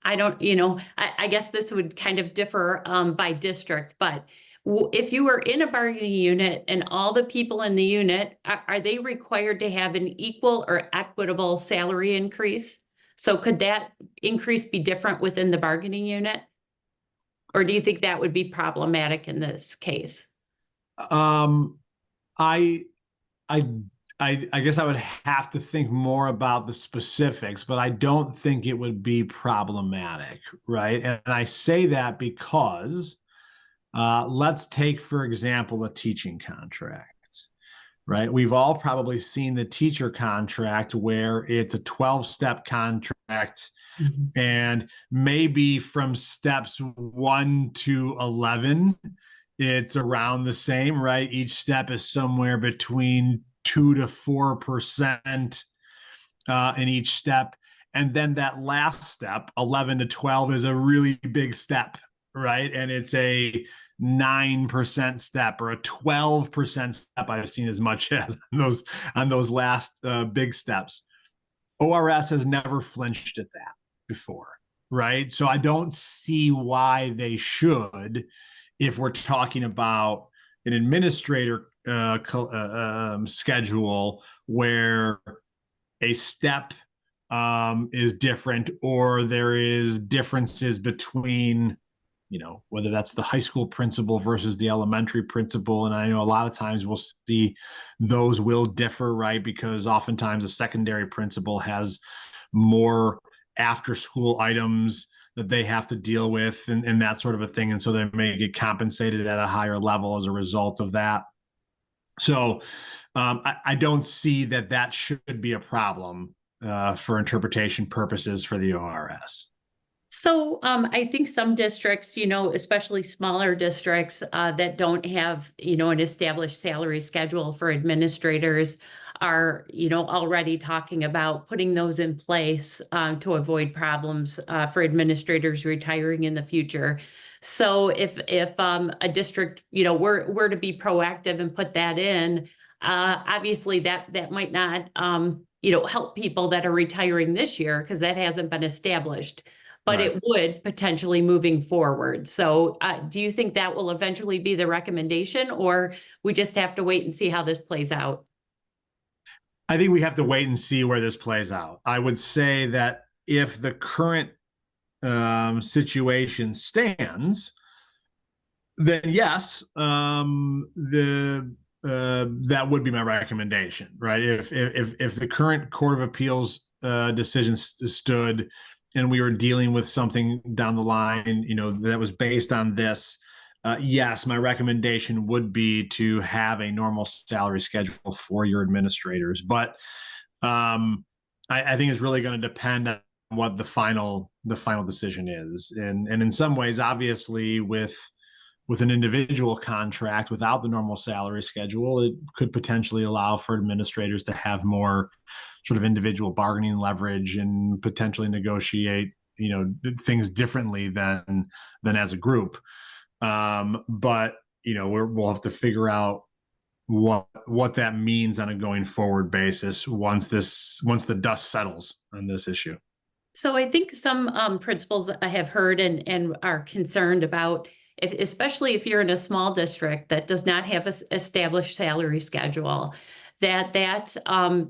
I don't, I guess this would kind of differ by district, but if you were in a bargaining unit and all the people in the unit, are they required to have an equal or equitable salary increase? So could that increase be different within the bargaining unit? Or do you think that would be problematic in this case? I guess I would have to think more about the specifics, but I don't think it would be problematic, right? And I say that because let's take, for example, a teaching contract, right? We've all probably seen the teacher contract where it's a 12-step contract, and maybe from steps 1 to 11, it's around the same, right? Each step is somewhere between 2 to 4% in each step. And then that last step, 11 to 12, is a really big step, right? And it's a 9% step or a 12% step. I've seen as much as on those last big steps. ORS has never flinched at that before, right? So I don't see why they should, if we're talking about an administrator schedule where a step is different, or there is differences between, whether that's the high school principal versus the elementary principal. And I know a lot of times we'll see those will differ, right? Because oftentimes a secondary principal has more after school items that they have to deal with, and that sort of a thing. And so they may get compensated at a higher level as a result of that. So I don't see that should be a problem for interpretation purposes for the ORS. So I think some districts, especially smaller districts that don't have, an established salary schedule for administrators are, already talking about putting those in place to avoid problems for administrators retiring in the future. So if a district, were to be proactive and put that in, obviously that might not, help people that are retiring this year because that hasn't been established, but Right. it would potentially moving forward. So do you think that will eventually be the recommendation, or we just have to wait and see how this plays out? I think we have to wait and see where this plays out. I would say that if the current situation stands, then yes, the that would be my recommendation, right? If the current Court of Appeals decision stood, and we were dealing with something down the line, that was based on this, yes, my recommendation would be to have a normal salary schedule for your administrators. But I think it's really going to depend on what the final decision is, and in some ways, obviously, with an individual contract without the normal salary schedule, it could potentially allow for administrators to have more sort of individual bargaining leverage and potentially negotiate, things differently than as a group. But we'll have to figure out what that means on a going forward basis once the dust settles on this issue. So I think some principals I have heard and are concerned about, especially if you're in a small district that does not have an established salary schedule, that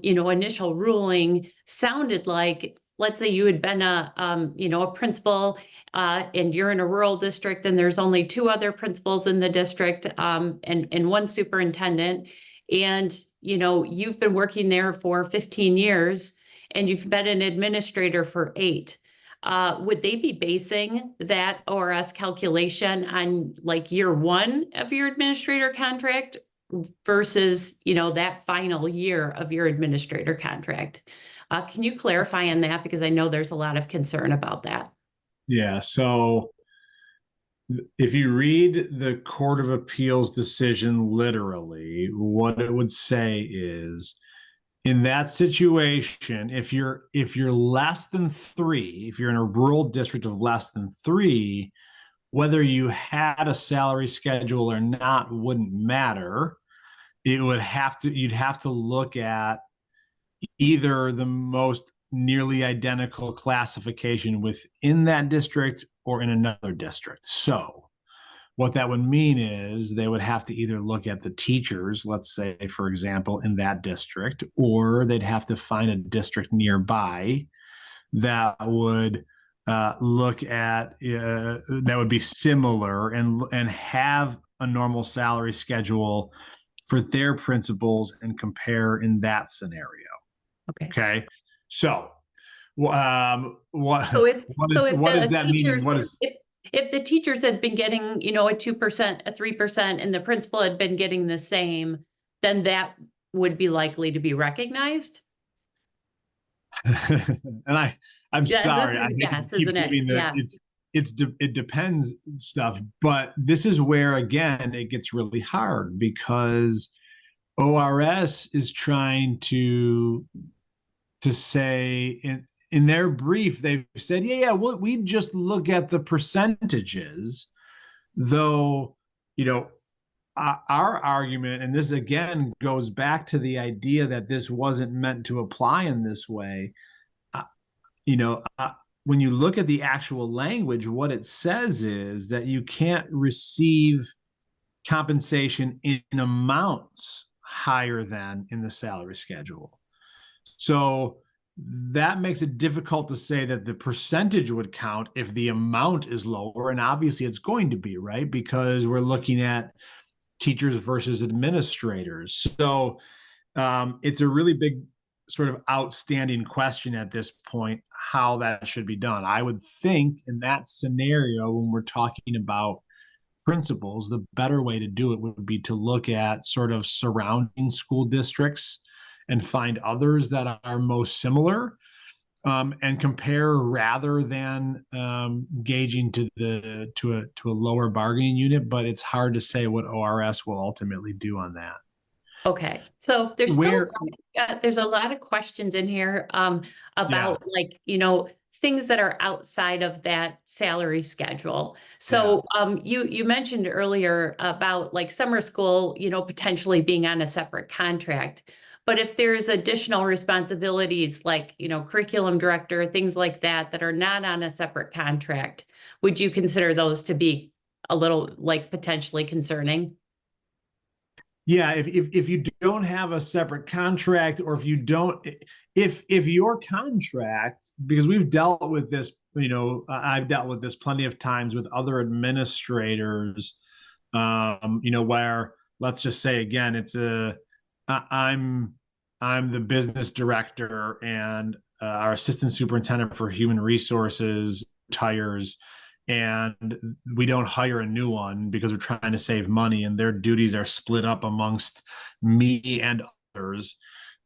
initial ruling sounded like, let's say you had been a principal and you're in a rural district and there's only two other principals in the district and one superintendent, and you've been working there for 15 years and you've been an administrator for 8. Would they be basing that ORS calculation on like year 1 of your administrator contract versus, that final year of your administrator contract? Can you clarify on that? Because I know there's a lot of concern about that. Yeah. So if you read the Court of Appeals decision literally, what it would say is, in that situation, if you're less than 3, if you're in a rural district of less than 3, whether you had a salary schedule or not wouldn't matter. You'd have to look at either the most nearly identical classification within that district or in another district. So what that would mean is they would have to either look at the teachers, let's say, for example, in that district, or they'd have to find a district nearby that would look at that would be similar and have a normal salary schedule for their principals and compare in that scenario. Okay. So what So if what does that mean? What is if the teachers had been getting, a 2%, a 3%, and the principal had been getting the same, then that would be likely to be recognized? and I'm Yeah, sorry. this I is hate yes, to keep isn't it? giving the Yeah. it depends stuff, but this is where again it gets really hard because ORS is trying to say in their brief they've said well, we just look at the percentages, though our argument, and this again goes back to the idea that this wasn't meant to apply in this way. When you look at the actual language, what it says is that you can't receive compensation in amounts higher than in the salary schedule. So that makes it difficult to say that the percentage would count if the amount is lower. And obviously it's going to be, right? Because we're looking at teachers versus administrators. So it's a really big sort of outstanding question at this point, how that should be done. I would think in that scenario, when we're talking about principals, the better way to do it would be to look at sort of surrounding school districts and find others that are most similar. and compare rather than gauging to a lower bargaining unit, but it's hard to say what ORS will ultimately do on that. Okay, so there's still, Where, there's a lot of questions in here, yeah, about like, things that are outside of that salary schedule. yeah, So, you mentioned earlier about like summer school, potentially being on a separate contract. But if there's additional responsibilities like, curriculum director, things like that, that are not on a separate contract, would you consider those to be a little like potentially concerning? yeah. If you don't have a separate contract, or if you don't, if your contract, because we've dealt with this, I've dealt with this plenty of times with other administrators, where, let's just say again, I- I'm I'm the business director, and our assistant superintendent for human resources retires, and we don't hire a new one because we're trying to save money, and their duties are split up amongst me and others.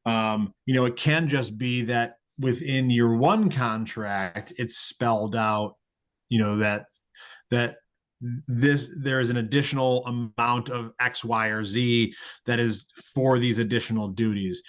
It can just be that within your one contract, it's spelled out, that that there is an additional amount of X, Y, or Z that is for these additional duties.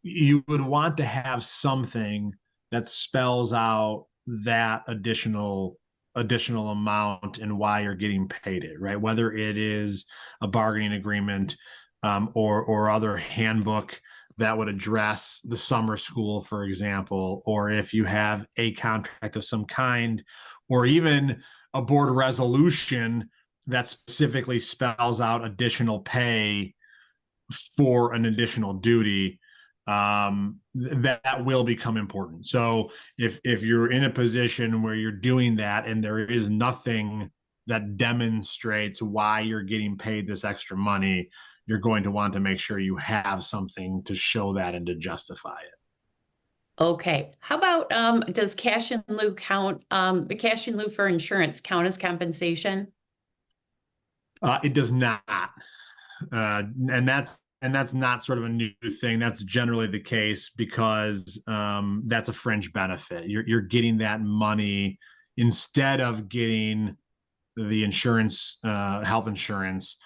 You would want to have something that spells out that additional amount and why you're getting paid it, right? Whether it is a bargaining agreement, or other handbook that would address the summer school, for example, or if you have a contract of some kind, or even a board resolution that specifically spells out additional pay for an additional duty, that will become important. So if you're in a position where you're doing that and there is nothing that demonstrates why you're getting paid this extra money, you're going to want to make sure you have something to show that and to justify it. Okay, how about, does cash in lieu count, the cash in lieu for insurance count as compensation? It does not, and that's not sort of a new thing. That's generally the case because that's a fringe benefit. You're getting that money instead of getting the insurance, health insurance,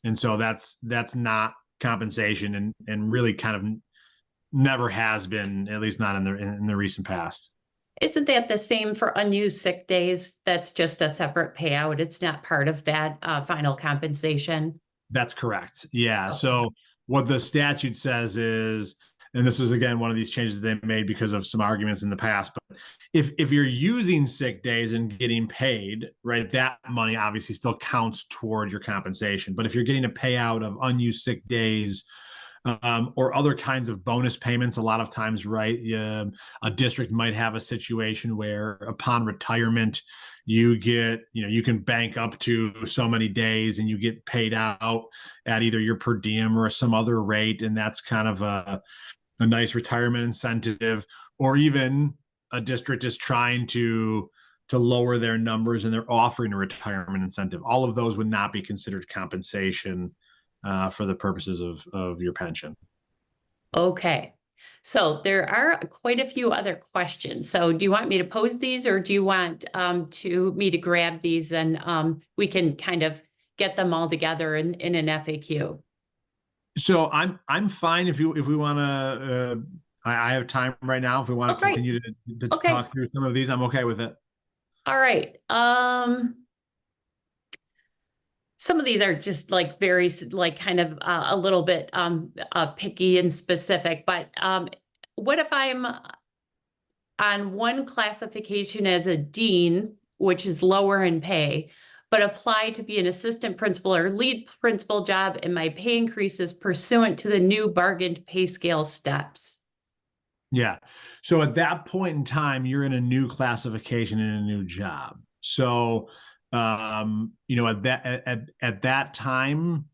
and so that's not compensation, and really kind of never has been, at least not in the recent past. Isn't that the same for unused sick days? That's just a separate payout. It's not part of that, final compensation. That's correct. Yeah. Okay. So what the statute says is, and this is again one of these changes they made because of some arguments in the past, but if you're using sick days and getting paid, right, that money obviously still counts toward your compensation. But if you're getting a payout of unused sick days, or other kinds of bonus payments, a lot of times, right, a district might have a situation where upon retirement, you can bank up to so many days and you get paid out at either your per diem or some other rate, and that's kind of a nice retirement incentive. Or even a district is trying to lower their numbers and they're offering a retirement incentive. All of those would not be considered compensation, for the purposes of your pension. Okay. So there are quite a few other questions. So do you want me to pose these, or do you want, to me to grab these and, we can kind of get them all together in an FAQ? So I'm fine if we want to. I have time right now. If we want Oh, to great. continue to Okay. talk through some of these, I'm okay with it. All right. Some of these are just like very like kind of, a little bit, picky and specific, but, what if I'm on one classification as a dean, which is lower in pay, but apply to be an assistant principal or lead principal job, and my pay increases pursuant to the new bargained pay scale steps? Yeah. So at that point in time, you're in a new classification in a new job. So, at that time,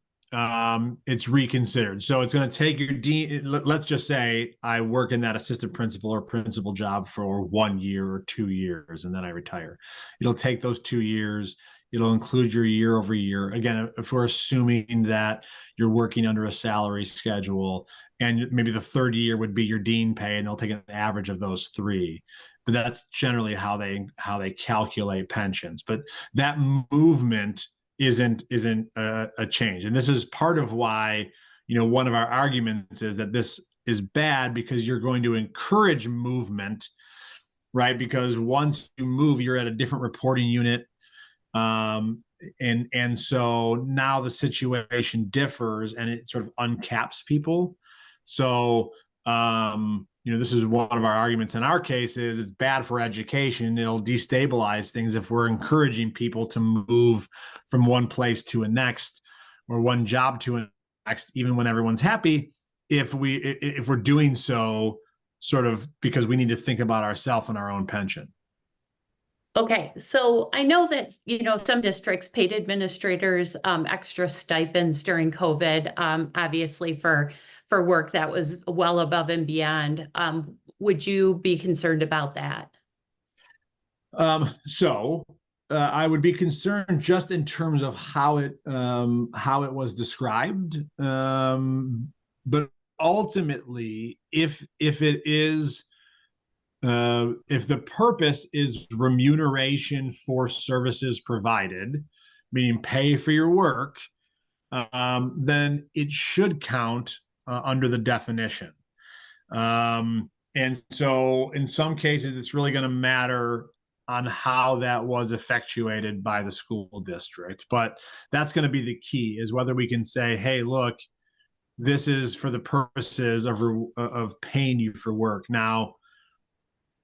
it's reconsidered. So it's going to take your dean. Let's just say I work in that assistant principal or principal job for 1 year or 2 years, and then I retire. It'll take those 2 years. It'll include your year over year. Again, if we're assuming that you're working under a salary schedule, and maybe the third year would be your dean pay, and they'll take an average of those three. but that's generally how they calculate pensions. But that movement isn't a change, and this is part of why, one of our arguments is that this is bad, because you're going to encourage movement, right? Because once you move, you're at a different reporting unit. And so now the situation differs, and it sort of uncaps people. So, this is one of our arguments in our case is it's bad for education. It'll destabilize things if we're encouraging people to move from one place to a next, or one job to a next, even when everyone's happy, if we're doing so sort of because we need to think about ourselves and our own pension. Okay, so I know that, some districts paid administrators extra stipends during COVID, obviously for work that was well above and beyond. Would you be concerned about that? I would be concerned just in terms of how it was described. But ultimately, if it is, if the purpose is remuneration for services provided, meaning pay for your work, then it should count under the definition. And so in some cases, it's really going to matter on how that was effectuated by the school district. But that's going to be the key, is whether we can say, hey, look, this is for the purposes of paying you for work. Now,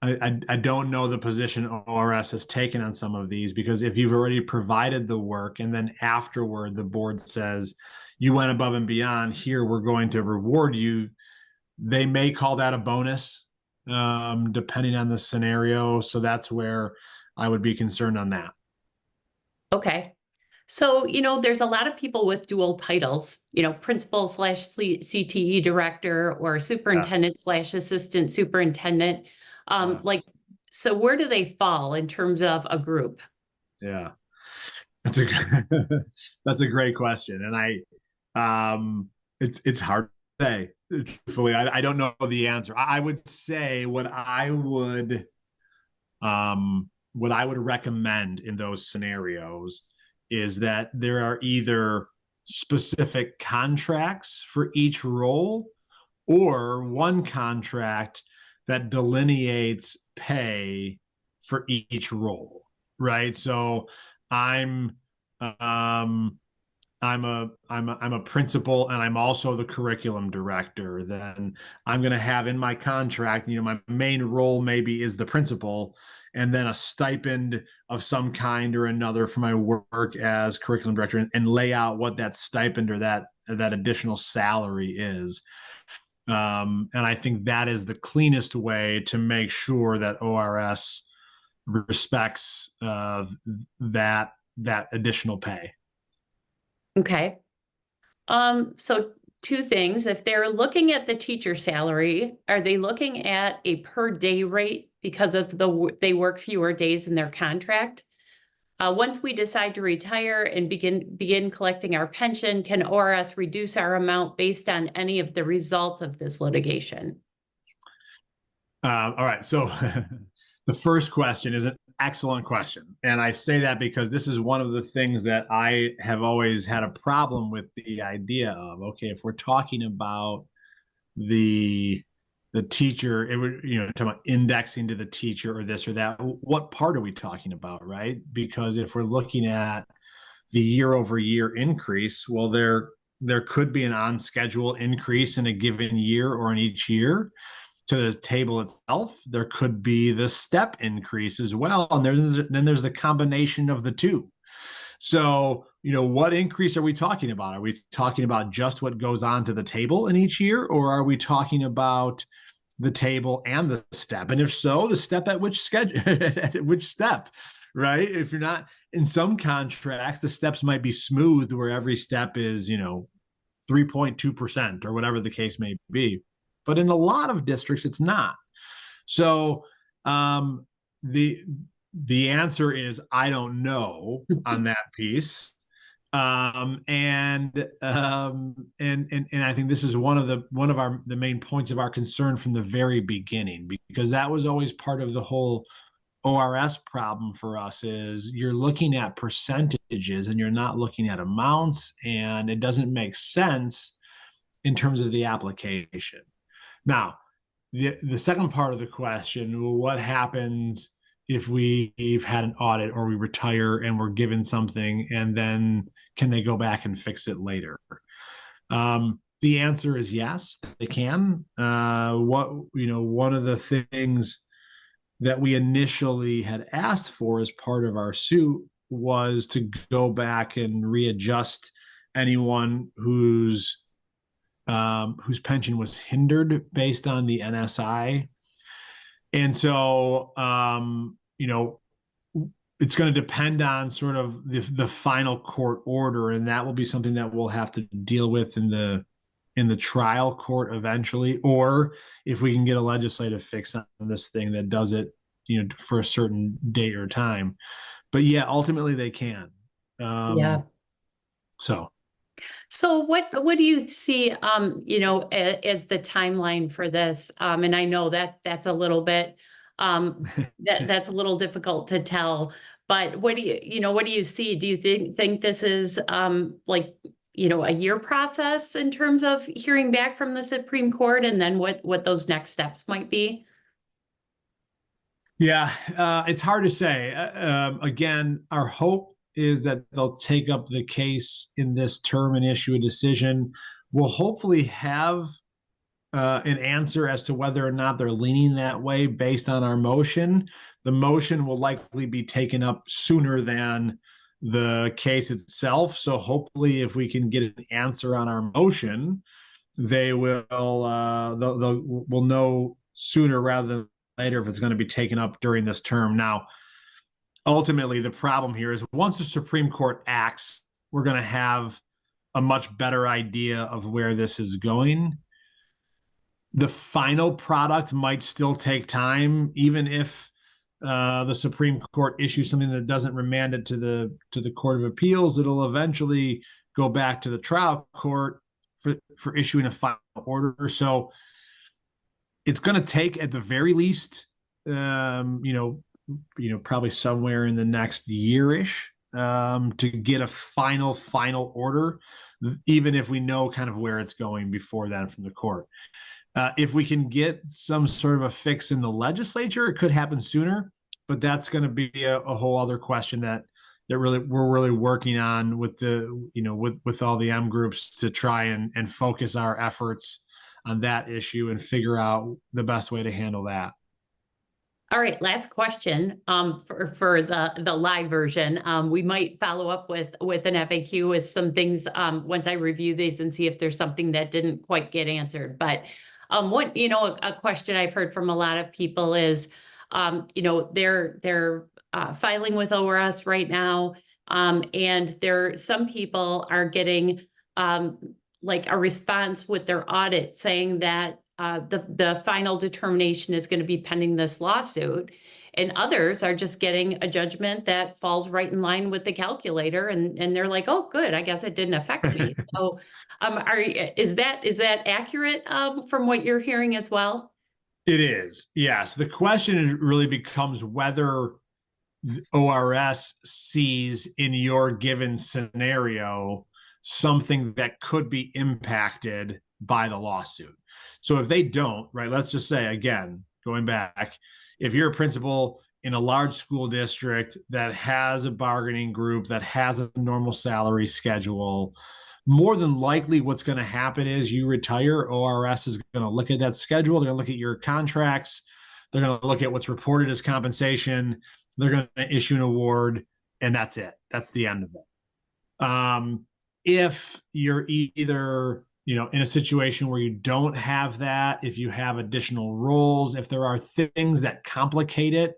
I don't know the position ORS has taken on some of these, because if you've already provided the work and then afterward the board says you went above and beyond, here we're going to reward you, they may call that a bonus, depending on the scenario. So that's where I would be concerned on that. Okay. So, there's a lot of people with dual titles, principal / CTE director, or superintendent / assistant superintendent. So where do they fall in terms of a group? Yeah, that's a great question. And it's hard to say, truthfully. I don't know the answer. I would say what I would recommend in those scenarios is that there are either specific contracts for each role, or one contract that delineates pay for each role, right? So I'm a principal, and I'm also the curriculum director. Then I'm going to have in my contract, my main role maybe is the principal, and then a stipend of some kind or another for my work as curriculum director, and lay out what that stipend or that additional salary is. And I think that is the cleanest way to make sure that ORS respects that additional pay. Okay. So two things. If they're looking at the teacher salary, are they looking at a per day rate because of they work fewer days in their contract? Once we decide to retire and begin collecting our pension, can ORS reduce our amount based on any of the results of this litigation? All right. So the first question is an excellent question. And I say that because this is one of the things that I have always had a problem with, the idea of, okay, if we're talking about the teacher, it would, talking about indexing to the teacher or this or that, what part are we talking about, right? Because if we're looking at the year over year increase, well, there could be an on schedule increase in a given year or in each year to the table itself. There could be the step increase as well. And then there's the combination of the two. So, what increase are we talking about? Are we talking about just what goes on to the table in each year, or are we talking about the table and the step? And if so, the step at which schedule, at which step, right? If you're not, in some contracts, the steps might be smooth where every step is, 3.2% or whatever the case may be. But in a lot of districts, it's not. So the answer is I don't know on that piece. And I think this is one of the main points of our concern from the very beginning, because that was always part of the whole ORS problem for us. Is you're looking at percentages and you're not looking at amounts, and it doesn't make sense in terms of the application. Now, the second part of the question, well, what happens if we've had an audit or we retire and we're given something, and then can they go back and fix it later? The answer is yes, they can. One of the things that we initially had asked for as part of our suit was to go back and readjust anyone whose pension was hindered based on the NSI. And so, it's going to depend on sort of the final court order, and that will be something that we'll have to deal with in the trial court eventually, or if we can get a legislative fix on this thing that does it, for a certain date or time. But yeah, ultimately they can. Yeah. So what do you see, as the timeline for this? And I know that that's a little bit, that's a little difficult to tell, but what do you see? Do you think this is, a year process in terms of hearing back from the Supreme Court, and then what those next steps might be? Yeah, it's hard to say. Again, our hope is that they'll take up the case in this term and issue a decision. We'll hopefully have an answer as to whether or not they're leaning that way based on our motion. The motion will likely be taken up sooner than the case itself. So hopefully, if we can get an answer on our motion, they will we'll know sooner rather than later if it's going to be taken up during this term. Now, ultimately, the problem here is once the Supreme Court acts, we're going to have a much better idea of where this is going. The final product might still take time, even if the Supreme Court issues something that doesn't remand it to the Court of Appeals. It'll eventually go back to the trial court for issuing a final order. So it's going to take, at the very least, probably somewhere in the next year-ish, to get a final order, even if we know kind of where it's going before then from the court. If we can get some sort of a fix in the legislature, it could happen sooner, but that's going to be a whole other question that we're really working on with with all the M groups to try and focus our efforts on that issue and figure out the best way to handle that. All right, last question for the live version. We might follow up with an FAQ with some things once I review these and see if there's something that didn't quite get answered. But a question I've heard from a lot of people is, they're filing with ORS right now, and some people are getting like a response with their audit saying that the final determination is going to be pending this lawsuit, and others are just getting a judgment that falls right in line with the calculator, and they're like, oh, good, I guess it didn't affect me. So, is that accurate from what you're hearing as well? It is, yes. The question really becomes whether ORS sees in your given scenario something that could be impacted by the lawsuit. So if they don't, right, let's just say, again, going back, if you're a principal in a large school district that has a bargaining group, that has a normal salary schedule, more than likely what's going to happen is you retire. ORS is going to look at that schedule. They're going to look at your contracts. They're going to look at what's reported as compensation. They're going to issue an award, and that's it. That's the end of it. If you're either, in a situation where you don't have that, if you have additional roles, if there are things that complicate it,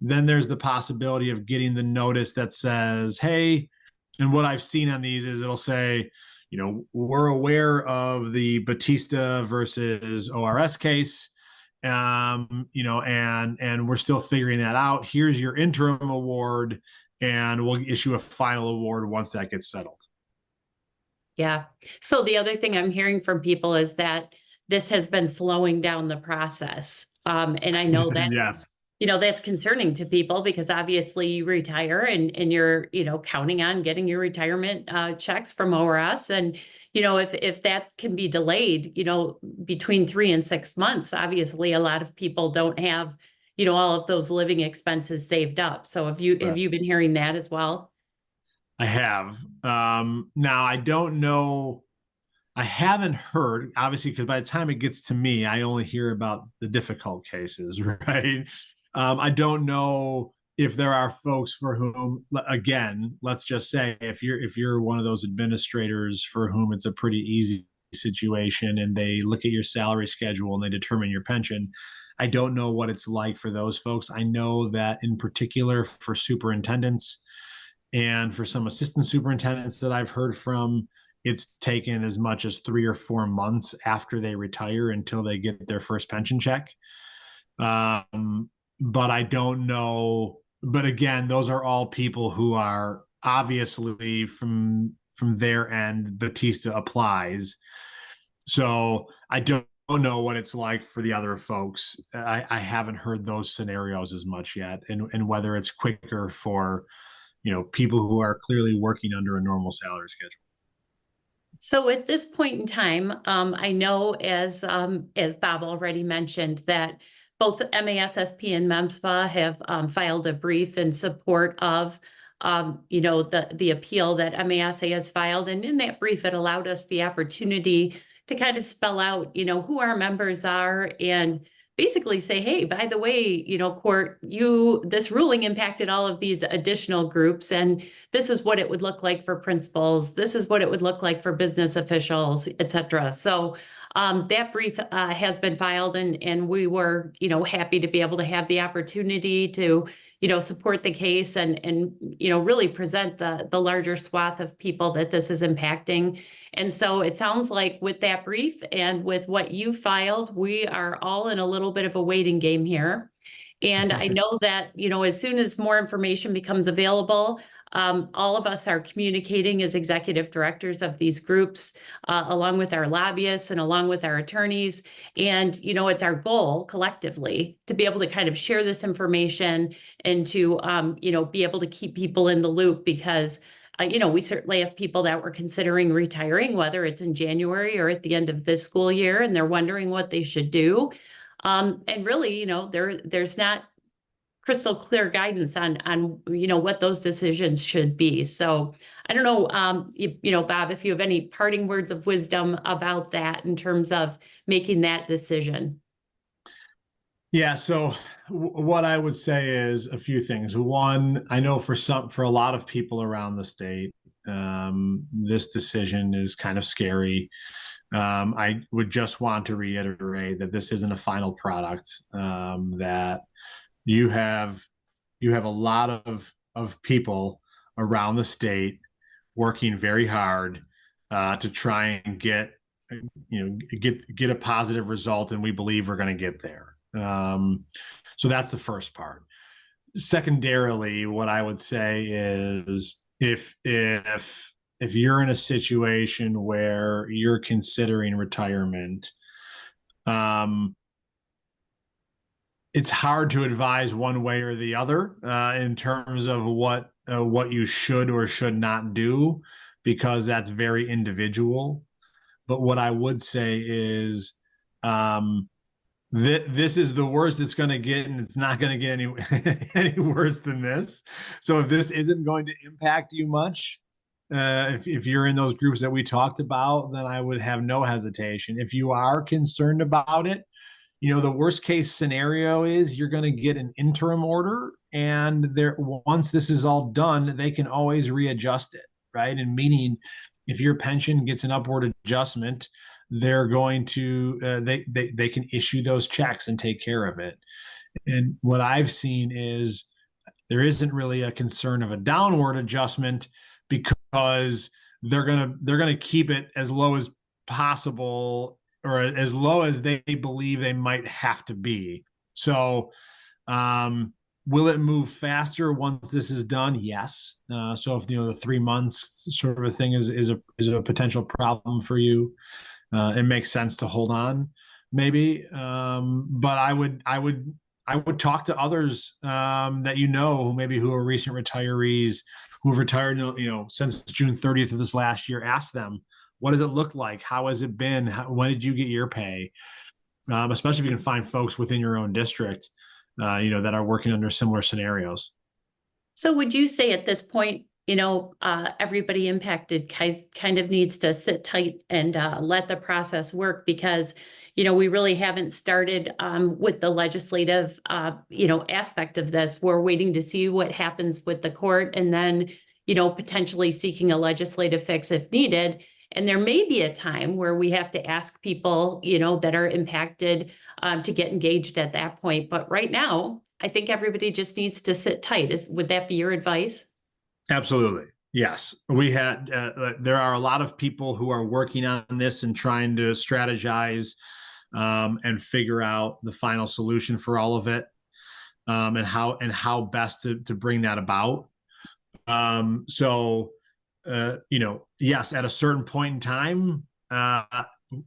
then there's the possibility of getting the notice that says, hey, and what I've seen on these is it'll say, we're aware of the Batista versus ORS case, and we're still figuring that out. Here's your interim award, and we'll issue a final award once that gets settled. Yeah. So the other thing I'm hearing from people is that this has been slowing down the process. And I know that, Yes. that's concerning to people because obviously you retire and you're, counting on getting your retirement checks from ORS. And, if that can be delayed, between 3 and 6 months, obviously a lot of people don't have, all of those living expenses saved up. So have you been hearing that as well? I have. Now I don't know. I haven't heard, obviously, because by the time it gets to me, I only hear about the difficult cases, right? I don't know if there are folks for whom, again, let's just say if you're one of those administrators for whom it's a pretty easy situation and they look at your salary schedule and they determine your pension. I don't know what it's like for those folks. I know that in particular for superintendents and for some assistant superintendents that I've heard from, it's taken as much as 3 or 4 months after they retire until they get their first pension check. But I don't know. But again, those are all people who are obviously from their end, Batista applies. So I don't know what it's like for the other folks. I haven't heard those scenarios as much yet, and whether it's quicker for people who are clearly working under a normal salary schedule. So at this point in time, I know as Bob already mentioned that both MASSP and MEMSPA have filed a brief in support of the appeal that MASA has filed, and in that brief, it allowed us the opportunity to kind of spell out who our members are and basically say, hey, by the way, court, this ruling impacted all of these additional groups, and this is what it would look like for principals. This is what it would look like for business officials, et cetera. So that brief has been filed, and we were, happy to be able to have the opportunity to, support the case and really present the larger swath of people that this is impacting. And so it sounds like with that brief and with what you filed, we are all in a little bit of a waiting game here. And I know that, as soon as more information becomes available, all of us are communicating as executive directors of these groups, along with our lobbyists and along with our attorneys. And, it's our goal collectively to be able to kind of share this information and to, be able to keep people in the loop because we certainly have people that were considering retiring, whether it's in January or at the end of this school year, and they're wondering what they should do. And really, there's not crystal clear guidance on what those decisions should be. So I don't know, Bob, if you have any parting words of wisdom about that in terms of making that decision. Yeah. So what I would say is a few things. One, I know for a lot of people around the state, this decision is kind of scary. I would just want to reiterate that this isn't a final product, that you have a lot of people around the state working very hard to try and get a positive result, and we believe we're going to get there. So that's the first part. Secondarily, what I would say is if you're in a situation where you're considering retirement, it's hard to advise one way or the other in terms of what you should or should not do, because that's very individual. But what I would say is this is the worst it's going to get, and it's not going to get any worse than this. So if this isn't going to impact you much, if you're in those groups that we talked about, then I would have no hesitation. If you are concerned about it, the worst case scenario is you're going to get an interim order, and once this is all done, they can always readjust it, right? And meaning if your pension gets an upward adjustment, they're going to they can issue those checks and take care of it. And what I've seen is there isn't really a concern of a downward adjustment because they're gonna keep it as low as possible, or as low as they believe they might have to be. So Will it move faster once this is done? Yes. So if the 3 months sort of a thing is a potential problem for you, it makes sense to hold on, maybe. But I would talk to others that who are recent retirees who have retired, since June 30th of this last year. Ask them, what does it look like? How has it been? When did you get your pay? Especially if you can find folks within your own district, that are working under similar scenarios. So would you say at this point, everybody impacted kind of needs to sit tight and let the process work, because, we really haven't started with the legislative, aspect of this. We're waiting to see what happens with the court, and then, potentially seeking a legislative fix if needed. And there may be a time where we have to ask people, that are impacted to get engaged at that point. But right now, I think everybody just needs to sit tight. Would that be your advice? Absolutely. Yes. There are a lot of people who are working on this and trying to strategize and figure out the final solution for all of it, and how best to bring that about. Yes, at a certain point in time,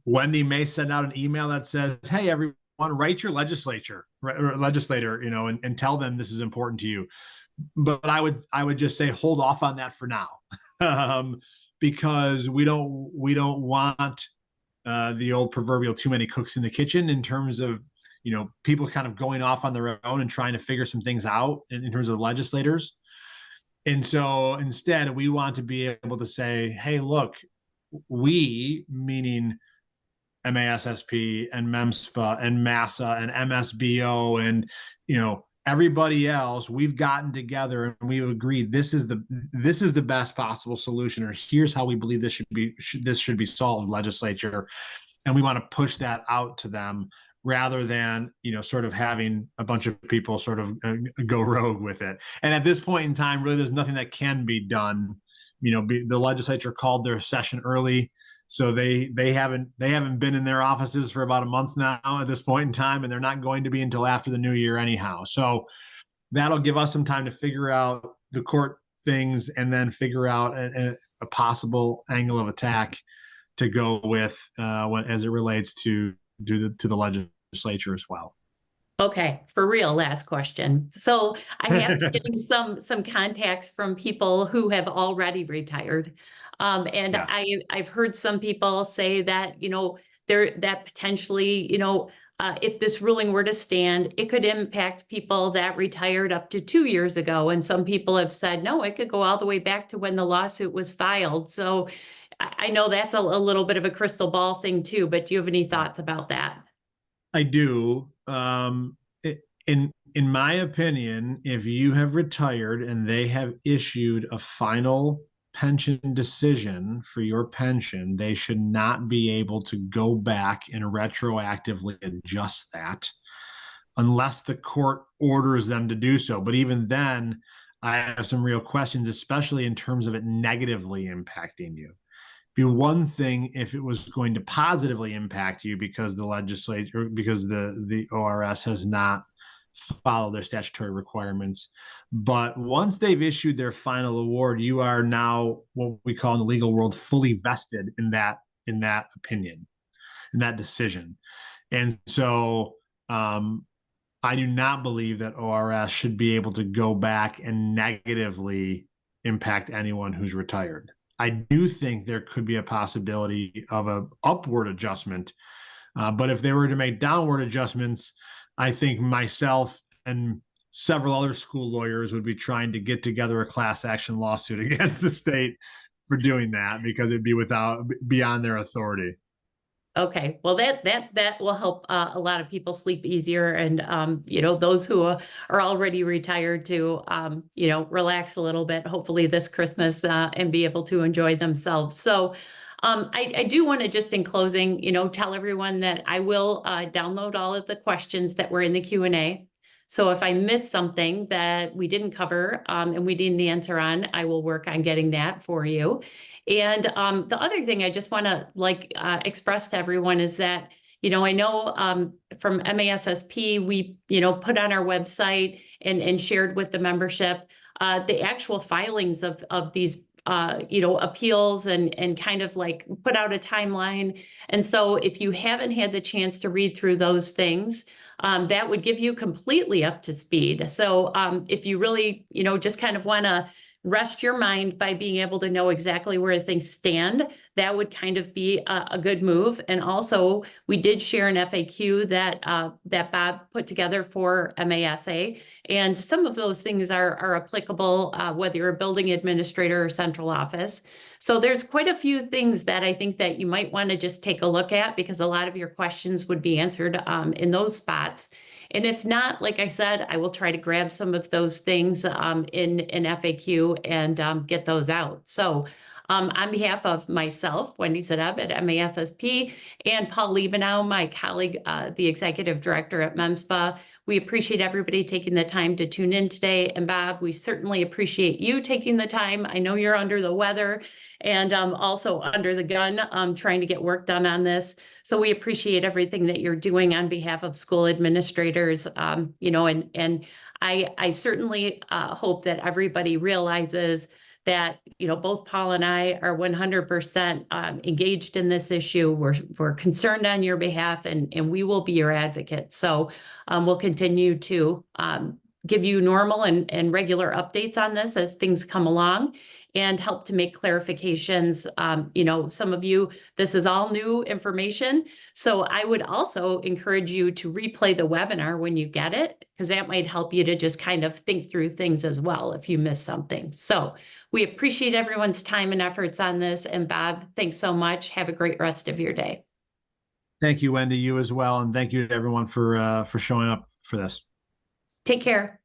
Wendy may send out an email that says, "Hey, everyone, write your legislator, and tell them this is important to you." But I would just say hold off on that for now, because we don't want the old proverbial too many cooks in the kitchen, in terms of people kind of going off on their own and trying to figure some things out in terms of the legislators. And so instead, we want to be able to say, hey, look, we, meaning MASSP and MEMSPA and MASSA and MSBO and everybody else, we've gotten together and we've agreed this is the best possible solution, or here's how we believe this should be solved, legislature. And we want to push that out to them, rather than sort of having a bunch of people sort of go rogue with it. And at this point in time, really, there's nothing that can be done. The legislature called their session early, so they haven't been in their offices for about a month now at this point in time, and they're not going to be until after the new year anyhow. So that'll give us some time to figure out the court things, and then figure out a possible angle of attack to go with as it relates to the legislature as well. Okay, for real, last question. So I have been getting some contacts from people who have already retired. And Yeah. I've heard some people say that, that potentially, if this ruling were to stand, it could impact people that retired up to 2 years ago. And some people have said, no, it could go all the way back to when the lawsuit was filed. So I know that's a little bit of a crystal ball thing too, but do you have any thoughts about that? I do. In my opinion, if you have retired and they have issued a final pension decision for your pension, they should not be able to go back and retroactively adjust that, unless the court orders them to do so. But even then, I have some real questions, especially in terms of it negatively impacting you. Be one thing if it was going to positively impact you because the legislature, because the ORS has not followed their statutory requirements. But once they've issued their final award, you are now what we call in the legal world fully vested in that opinion, in that decision. And so I do not believe that ORS should be able to go back and negatively impact anyone who's retired. I do think there could be a possibility of an upward adjustment, but if they were to make downward adjustments, I think myself and several other school lawyers would be trying to get together a class action lawsuit against the state for doing that, because it'd be beyond their authority. Okay, well, that will help a lot of people sleep easier, and those who are already retired to relax a little bit, hopefully this Christmas, and be able to enjoy themselves. So I do want to, just in closing, tell everyone that I will download all of the questions that were in the Q&A. So if I missed something that we didn't cover and we didn't answer on, I will work on getting that for you. And the other thing I just want to express to everyone is that, I know from MASSP, we, put on our website and shared with the membership the actual filings of these appeals and kind of like put out a timeline. And so if you haven't had the chance to read through those things, that would give you completely up to speed. So if you really, just kind of want to rest your mind by being able to know exactly where things stand, that would kind of be a good move. And also, we did share an FAQ that that Bob put together for MASA, and some of those things are applicable whether you're a building administrator or central office. So there's quite a few things that I think that you might want to just take a look at, because a lot of your questions would be answered in those spots. And if not, like I said, I will try to grab some of those things in FAQ and get those out. So on behalf of myself, Wendy Zedeb at MASSP, and Paul Liebenow, my colleague, the executive director at MPSERS, we appreciate everybody taking the time to tune in today. And Bob, we certainly appreciate you taking the time. I know you're under the weather and also under the gun trying to get work done on this. So we appreciate everything that you're doing on behalf of school administrators, and I certainly hope that everybody realizes that, both Paul and I are 100% engaged in this issue. We're concerned on your behalf, and we will be your advocates. So we'll continue to give you normal and regular updates on this as things come along, and help to make clarifications. Some of you, this is all new information. So I would also encourage you to replay the webinar when you get it, because that might help you to just kind of think through things as well if you miss something. So we appreciate everyone's time and efforts on this. And Bob, thanks so much. Have a great rest of your day. Thank you, Wendy, you as well. And thank you to everyone for showing up for this. Take care.